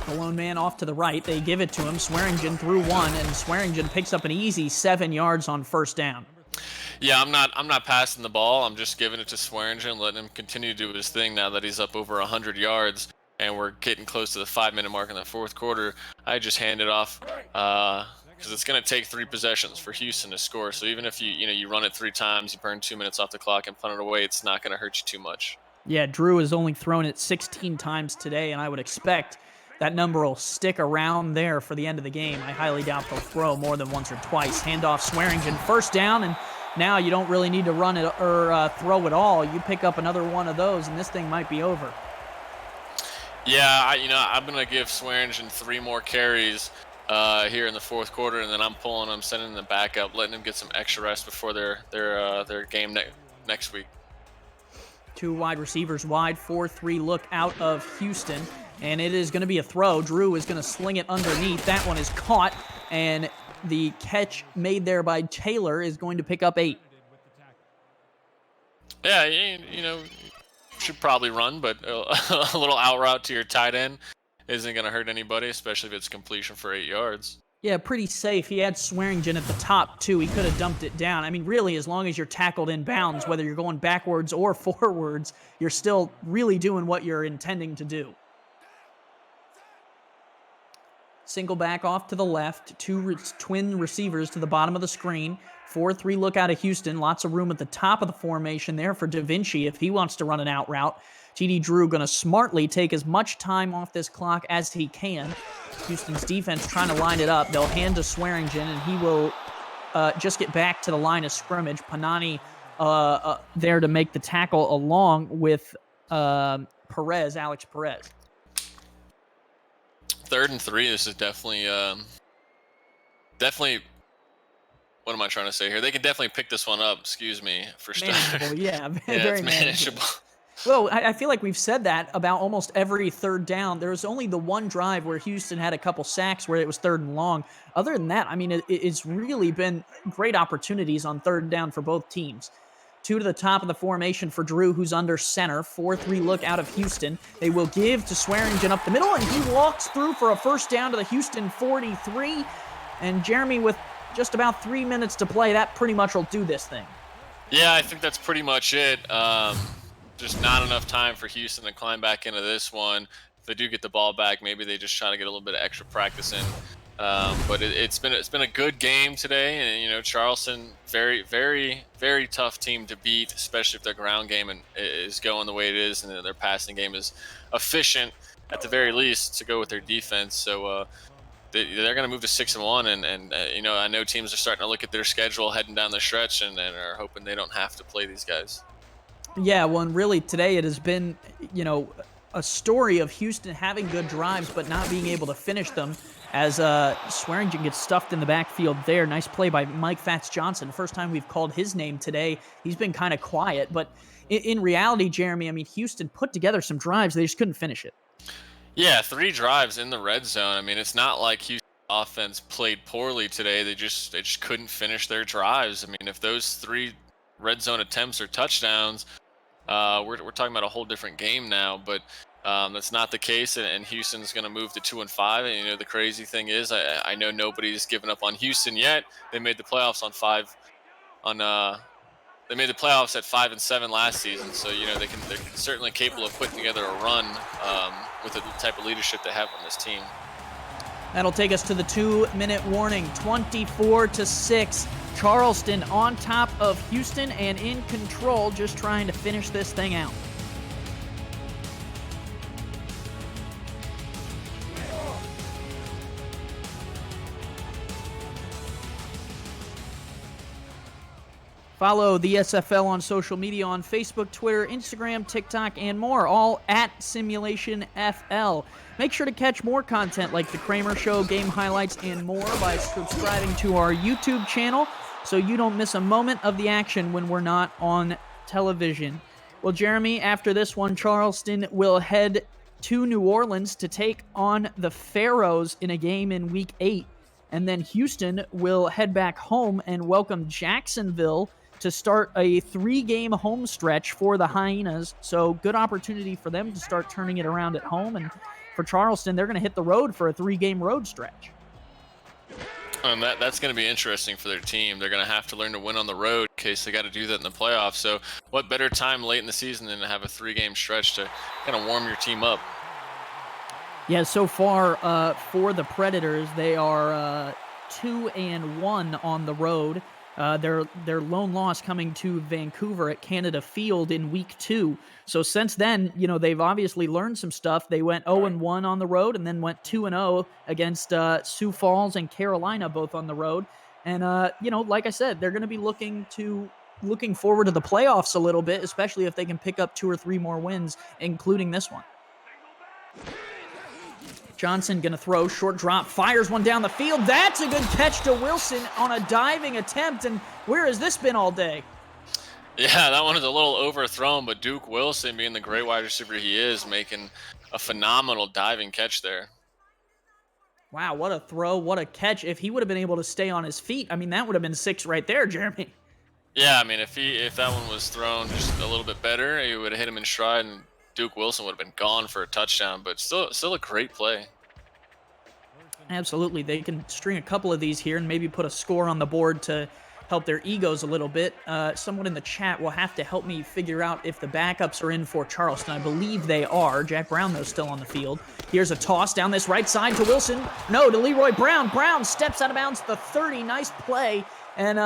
the lone man off to the right. They give it to him. Swearingen through 1, and Swearingen picks up an easy 7 yards on first down. Yeah, I'm not passing the ball. I'm just giving it to Swearingen, letting him continue to do his thing now that he's up over 100 yards, and we're getting close to the 5-minute mark in the 4th quarter. I just hand it off because it's going to take 3 possessions for Houston to score. So even if you run it 3 times, you burn 2 minutes off the clock and punt it away, it's not going to hurt you too much. Yeah, Drew has only thrown it 16 times today, and I would expect That number will stick around there for the end of the game. I highly doubt they'll throw more than once or twice. Handoff Swearingen, first down, and now you don't really need to run it or throw at all. You pick up another one of those, and this thing might be over. Yeah, I'm gonna give Swearingen 3 more carries here in the fourth quarter, and then I'm pulling them, sending them back up, letting them get some extra rest before their game next week. 2 wide receivers wide, 4-3 look out of Houston, and it is going to be a throw. Drew is going to sling it underneath. That one is caught, and the catch made there by Taylor is going to pick up 8. Yeah, should probably run, but a little out route to your tight end isn't going to hurt anybody, especially if it's completion for 8 yards. Yeah, pretty safe. He had Swearingen at the top, too. He could have dumped it down. I mean, really, as long as you're tackled in bounds, whether you're going backwards or forwards, you're still really doing what you're intending to do. Single back off to the left, 2 twin receivers to the bottom of the screen. 4-3 look out of Houston. Lots of room at the top of the formation there for Da Vinci if he wants to run an out route. TD Drew going to smartly take as much time off this clock as he can. Houston's defense trying to line it up. They'll hand to Swearingen, and he will just get back to the line of scrimmage. Panani there to make the tackle along with Alex Perez. 3rd and 3. This is definitely. What am I trying to say here? They can definitely pick this one up. Excuse me for starting. Manageable, yeah, yeah, very it's manageable. Well, I feel like we've said that about almost every 3rd down. There was only the one drive where Houston had a couple sacks where it was 3rd and long. Other than that, I mean, it's really been great opportunities on 3rd down for both teams. 2 to the top of the formation for Drew, who's under center. 4-3 look out of Houston. They will give to Swearingen up the middle, and he walks through for a first down to the Houston 43. And Jeremy, with just about 3 minutes to play, that pretty much will do this thing. Yeah, I think that's pretty much it. Just not enough time for Houston to climb back into this one. If they do get the ball back, maybe they just try to get a little bit of extra practice in. But it's been a good game today, and Charleston, very, very, very tough team to beat, especially if their ground game is going the way it is, and their passing game is efficient at the very least to go with their defense. So they're going to move to 6-1, and I know teams are starting to look at their schedule heading down the stretch and are hoping they don't have to play these guys. Yeah, well, and really today it has been, a story of Houston having good drives but not being able to finish them as Swearingen gets stuffed in the backfield there. Nice play by Mike Fats Johnson. First time we've called his name today. He's been kind of quiet, but in reality, Jeremy, I mean, Houston put together some drives. They just couldn't finish it. Yeah, 3 drives in the red zone. I mean, it's not like Houston offense played poorly today. They just couldn't finish their drives. I mean, if those 3 red zone attempts are touchdowns, we're talking about a whole different game now, but that's not the case, and Houston's going to move to 2-5. And the crazy thing is, I know nobody's given up on Houston yet. They made the playoffs they made the playoffs at 5-7 last season, so they're certainly capable of putting together a run with the type of leadership they have on this team. That'll take us to the 2-minute warning. 24-6. Charleston on top of Houston and in control, just trying to finish this thing out. Follow the SFL on social media on Facebook, Twitter, Instagram, TikTok, and more, all at SimulationFL. Make sure to catch more content like The Kramer Show, game highlights, and more by subscribing to our YouTube channel so you don't miss a moment of the action when we're not on television. Well, Jeremy, after this one, Charleston will head to New Orleans to take on the Pharaohs in a game in Week 8. And then Houston will head back home and welcome Jacksonville to start a 3-game home stretch for the Hyenas. So good opportunity for them to start turning it around at home. And for Charleston, they're going to hit the road for a 3-game road stretch. And that's going to be interesting for their team. They're going to have to learn to win on the road in case they got to do that in the playoffs. So what better time late in the season than to have a 3-game stretch to kind of warm your team up? Yeah, so far for the Predators, they are 2-1 on the road. Their lone loss coming to Vancouver at Canada Field in week 2. So since then, they've obviously learned some stuff. They went 0-1 on the road and then went 2-0 against Sioux Falls and Carolina, both on the road. And like I said, they're going to be looking forward to the playoffs a little bit, especially if they can pick up 2 or 3 more wins, including this one. Johnson going to throw, short drop, fires one down the field. That's a good catch to Wilson on a diving attempt. And where has this been all day? Yeah, that one is a little overthrown, but Duke Wilson, being the great wide receiver he is, making a phenomenal diving catch there. Wow, what a throw, what a catch. If he would have been able to stay on his feet, I mean, that would have been 6 right there, Jeremy. Yeah, I mean, if that one was thrown just a little bit better, he would have hit him in stride, and Duke Wilson would have been gone for a touchdown, but still a great play. Absolutely. They can string a couple of these here and maybe put a score on the board to help their egos a little bit. Someone in the chat will have to help me figure out if the backups are in for Charleston. I believe they are. Jack Brown, though, still on the field. Here's a toss down this right side to Wilson. No, to Leroy Brown. Brown steps out of bounds to the 30. Nice play. And,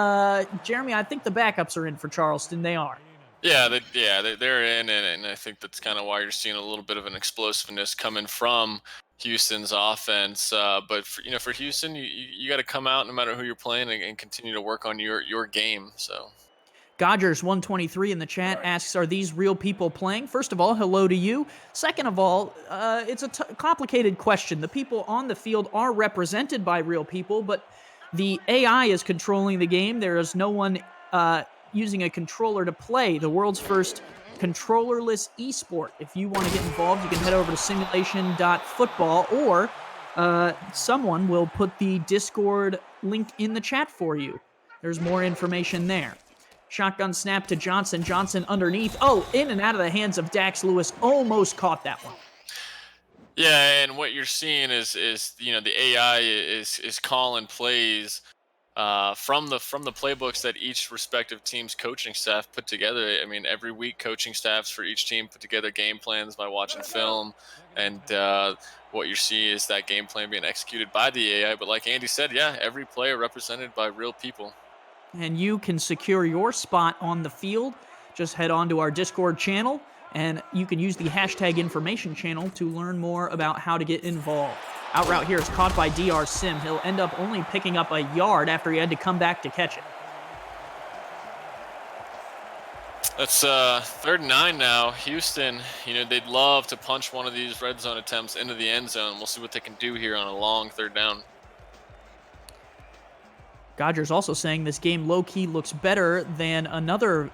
Jeremy, I think the backups are in for Charleston. They are. Yeah, they're in, and I think that's kind of why you're seeing a little bit of an explosiveness coming from Houston's offense. But for Houston, you got to come out no matter who you're playing and continue to work on your game. So. Godgers123 in the chat asks, are these real people playing? First of all, hello to you. Second of all, it's a complicated question. The people on the field are represented by real people, but the AI is controlling the game. There is no one using a controller to play. The world's first controllerless esport. If you want to get involved, you can head over to simulation.football, or someone will put the Discord link in the chat for you. There's more information there. Shotgun snap to Johnson. Johnson underneath. Oh, in and out of the hands of Dax Lewis. Almost caught that one. Yeah, and what you're seeing is the AI is calling plays from the playbooks that each respective team's coaching staff put together. I mean, every week coaching staffs for each team put together game plans by watching film, and what you see is that game plan being executed by the AI. But like Andy said, yeah, every player represented by real people. And you can secure your spot on the field. Just head on to our Discord channel, and you can use the hashtag information channel to learn more about how to get involved. Out route here is caught by DR Sim. He'll end up only picking up a yard after he had to come back to catch it. That's 3rd and 9 now. Houston, they'd love to punch one of these red zone attempts into the end zone. We'll see what they can do here on a long 3rd down. Godger's also saying this game low-key looks better than another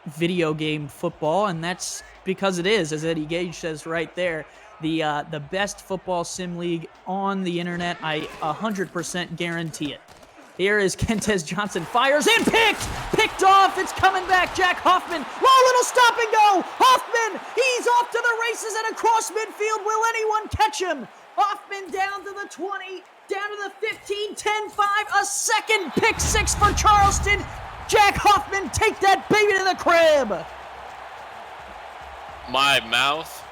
video game football, and that's because it is, as Eddie Gage says right there. The best football sim league on the internet. I 100% guarantee it. Here is Kentez Johnson, fires and picked off. It's coming back. Jack Hoffman, little stop and go. Hoffman, he's off to the races and across midfield. Will anyone catch him? Hoffman down to the 20, down to the 15, 10-5, a second pick six for Charleston. Jack Hoffman, take that baby to the crib. My mouth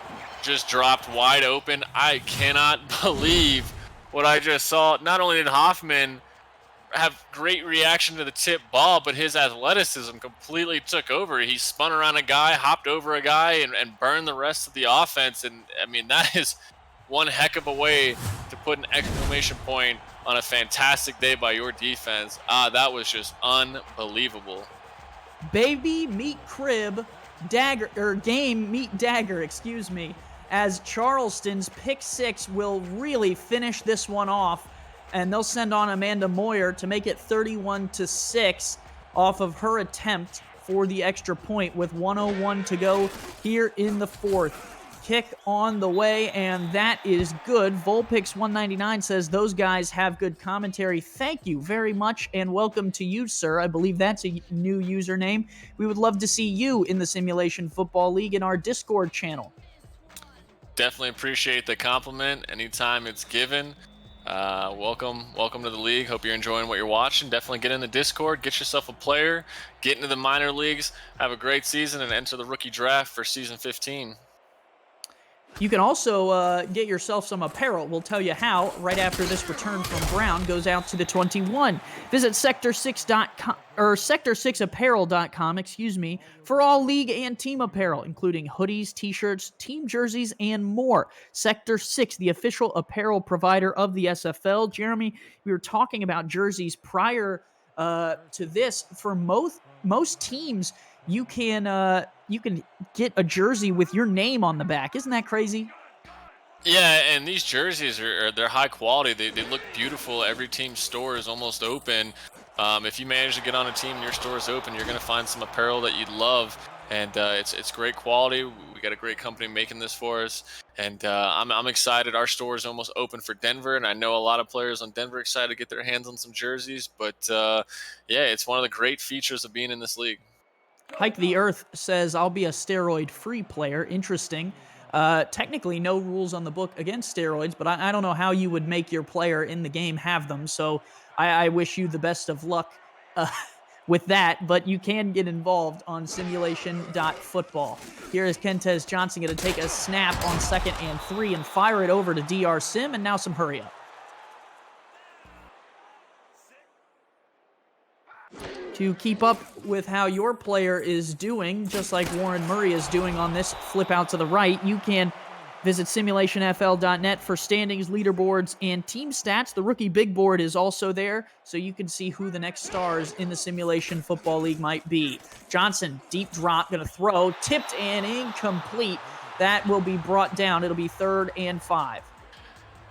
just dropped wide open. I cannot believe what I just saw. Not only did Hoffman have great reaction to the tip ball, but his athleticism completely took over. He spun around a guy, hopped over a guy, and burned the rest of the offense. And I mean, that is one heck of a way to put an exclamation point on a fantastic day by your defense. That was just unbelievable. Baby meet crib, dagger, or game meet dagger, excuse me, as Charleston's pick six will really finish this one off, and they'll send on Amanda Moyer to make it 31-6 off of her attempt for the extra point with 1:01 to go here in the fourth. Kick on the way, and that is good. Volpix199 says those guys have good commentary. Thank you very much, and welcome to you, sir. I believe that's a new username. We would love to see you in the Simulation Football League in our Discord channel. Definitely appreciate the compliment anytime it's given. Welcome to the league. Hope you're enjoying what you're watching. Definitely get in the Discord, get yourself a player, get into the minor leagues, have a great season, and enter the rookie draft for season 15. You can also get yourself some apparel. We'll tell you how right after this return from Brown goes out to the 21. Visit sector6.com or sector6apparel.com, for all league and team apparel, including hoodies, t-shirts, team jerseys, and more. Sector 6, the official apparel provider of the SFL. Jeremy, we were talking about jerseys prior to this. For most teams, you can get a jersey with your name on the back. Isn't that crazy? Yeah, and these jerseys they're high quality. They look beautiful. Every team's store is almost open. If you manage to get on a team and your store is open, you're going to find some apparel that you'd love, and it's great quality. We got a great company making this for us, and I'm excited. Our store is almost open for Denver, and I know a lot of players on Denver excited to get their hands on some jerseys. But yeah, it's one of the great features of being in this league. Hike the Earth says, I'll be a steroid-free player. Interesting. Technically, no rules on the book against steroids, but I don't know how you would make your player in the game have them, so I wish you the best of luck with that, but you can get involved on simulation.football. Here is Kentez Johnson going to take a snap on 2nd and 3 and fire it over to DR Sim, and now some hurry up. To keep up with how your player is doing, just like Warren Murray is doing on this flip out to the right, you can visit simulationfl.net for standings, leaderboards, and team stats. The rookie big board is also there, so you can see who the next stars in the Simulation Football League might be. Johnson, deep drop, going to throw, tipped and incomplete. That will be brought down. It'll be 3rd and 5.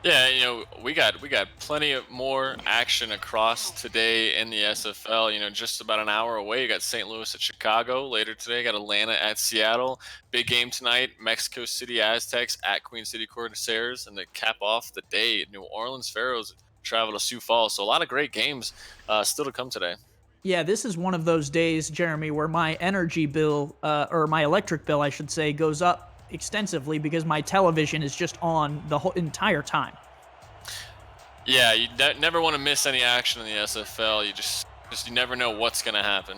Yeah, we got plenty of more action across today in the SFL. Just about an hour away, you got St. Louis at Chicago. Later today, got Atlanta at Seattle. Big game tonight, Mexico City Aztecs at Queen City Corsairs. And to cap off the day, New Orleans Pharaohs travel to Sioux Falls. So a lot of great games still to come today. Yeah, this is one of those days, Jeremy, where my energy bill, or my electric bill, I should say, goes up extensively because my television is just on the whole entire time. Yeah, you never want to miss any action in the SFL. You never know what's going to happen.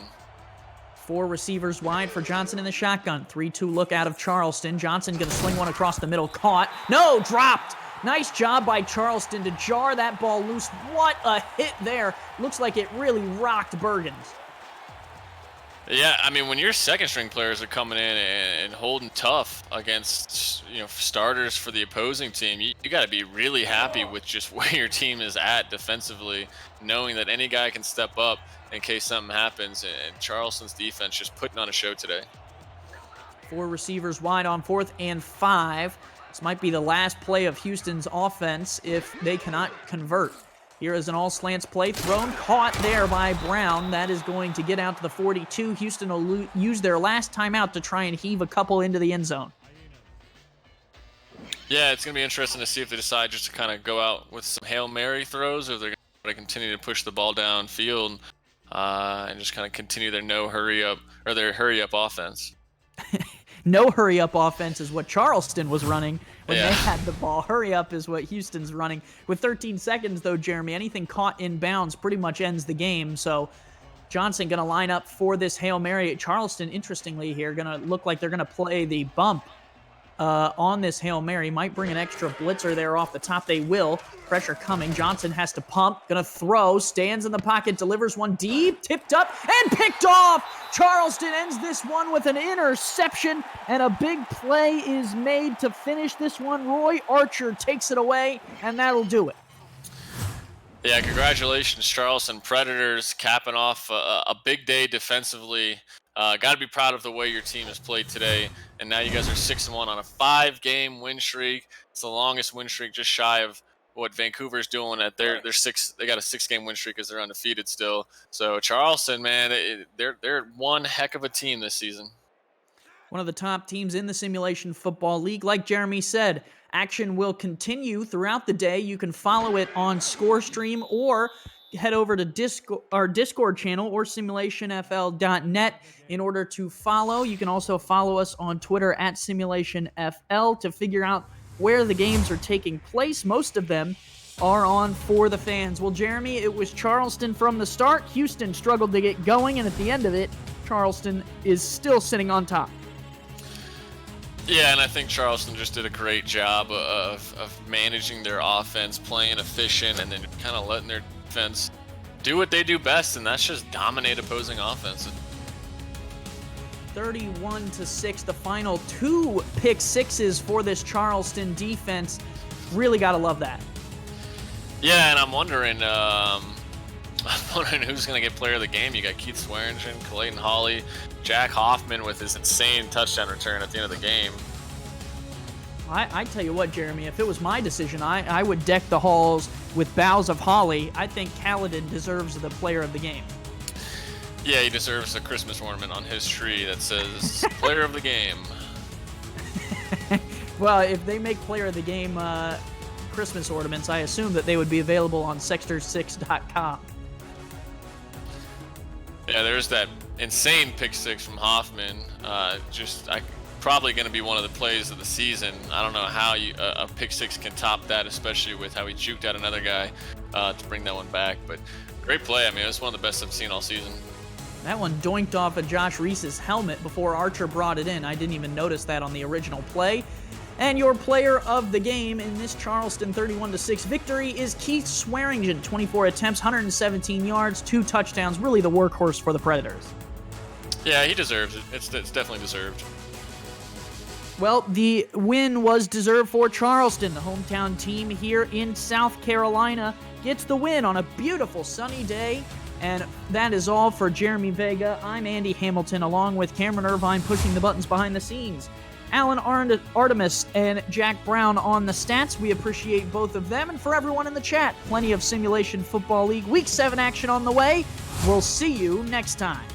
4 receivers wide for Johnson in the shotgun. 3-2 look out of Charleston. Johnson going to sling one across the middle. Caught. No, dropped. Nice job by Charleston to jar that ball loose. What a hit there. Looks like it really rocked Bergens. Yeah, I mean, when your second string players are coming in and holding tough against, starters for the opposing team, you got to be really happy with just where your team is at defensively, knowing that any guy can step up in case something happens. And Charleston's defense just putting on a show today. 4 receivers wide on 4th and 5. This might be the last play of Houston's offense if they cannot convert. Here is an all slants play thrown, caught there by Brown. That is going to get out to the 42. Houston will use their last timeout to try and heave a couple into the end zone. Yeah, it's going to be interesting to see if they decide just to kind of go out with some Hail Mary throws, or if they're going to continue to push the ball downfield and just kind of continue their hurry up offense. No hurry up offense is what Charleston was running when they had the ball. Hurry up is what Houston's running. With 13 seconds, though, Jeremy, anything caught in bounds pretty much ends the game. So Johnson going to line up for this Hail Mary. Charleston, interestingly here, going to look like they're going to play the bump on this Hail Mary. Might bring an extra blitzer there off the top. They will. Pressure coming. Johnson has to pump. Going to throw. Stands in the pocket. Delivers one deep. Tipped up and picked off. Charleston ends this one with an interception. And a big play is made to finish this one. Roy Archer takes it away. And that'll do it. Yeah, congratulations, Charleston Predators, capping off a big day defensively. Got to be proud of the way your team has played today. And now you guys are 6-1 on a 5-game win streak. It's the longest win streak, just shy of what Vancouver's doing at their 6. They got a 6-game win streak because they're undefeated still. So Charleston, man, they're one heck of a team this season. One of the top teams in the Simulation Football League. Like Jeremy said, action will continue throughout the day. You can follow it on ScoreStream or head over to our Discord channel or simulationfl.net in order to follow. You can also follow us on Twitter at simulationfl to figure out where the games are taking place. Most of them are on For the Fans. Well, Jeremy, it was Charleston from the start. Houston struggled to get going, and at the end of it, Charleston is still sitting on top. Yeah, and I think Charleston just did a great job of managing their offense, playing efficient, and then kind of letting their defense do what they do best, and that's just dominate opposing offenses. 31-6, the final 2 pick sixes for this Charleston defense. Really got to love that. Yeah, and I'm wondering who's going to get player of the game. You got Keith Swearingen, Clayton Hawley, Jack Hoffman with his insane touchdown return at the end of the game. I tell you what, Jeremy, if it was my decision, I would deck the halls with boughs of holly. I think Caledon deserves the player of the game. Yeah, he deserves a Christmas ornament on his tree that says player of the game. Well, if they make player of the game Christmas ornaments, I assume that they would be available on Sexter6.com. Yeah, there's that insane pick six from Hoffman. Probably going to be one of the plays of the season. I don't know how a pick six can top that, especially with how he juked out another guy to bring that one back. But great play. I mean, it's one of the best I've seen all season. That one doinked off of Josh Reese's helmet before Archer brought it in. I didn't even notice that on the original play. And your player of the game in this Charleston 31-6 victory is Keith Swearingen. 24 attempts, 117 yards, 2 touchdowns. Really the workhorse for the Predators. Yeah, he deserves it. It's definitely deserved. Well, the win was deserved for Charleston. The hometown team here in South Carolina gets the win on a beautiful sunny day. And that is all for Jeremy Vega. I'm Andy Hamilton, along with Cameron Irvine pushing the buttons behind the scenes. Alan Artemis and Jack Brown on the stats. We appreciate both of them. And for everyone in the chat, plenty of Simulation Football League Week 7 action on the way. We'll see you next time.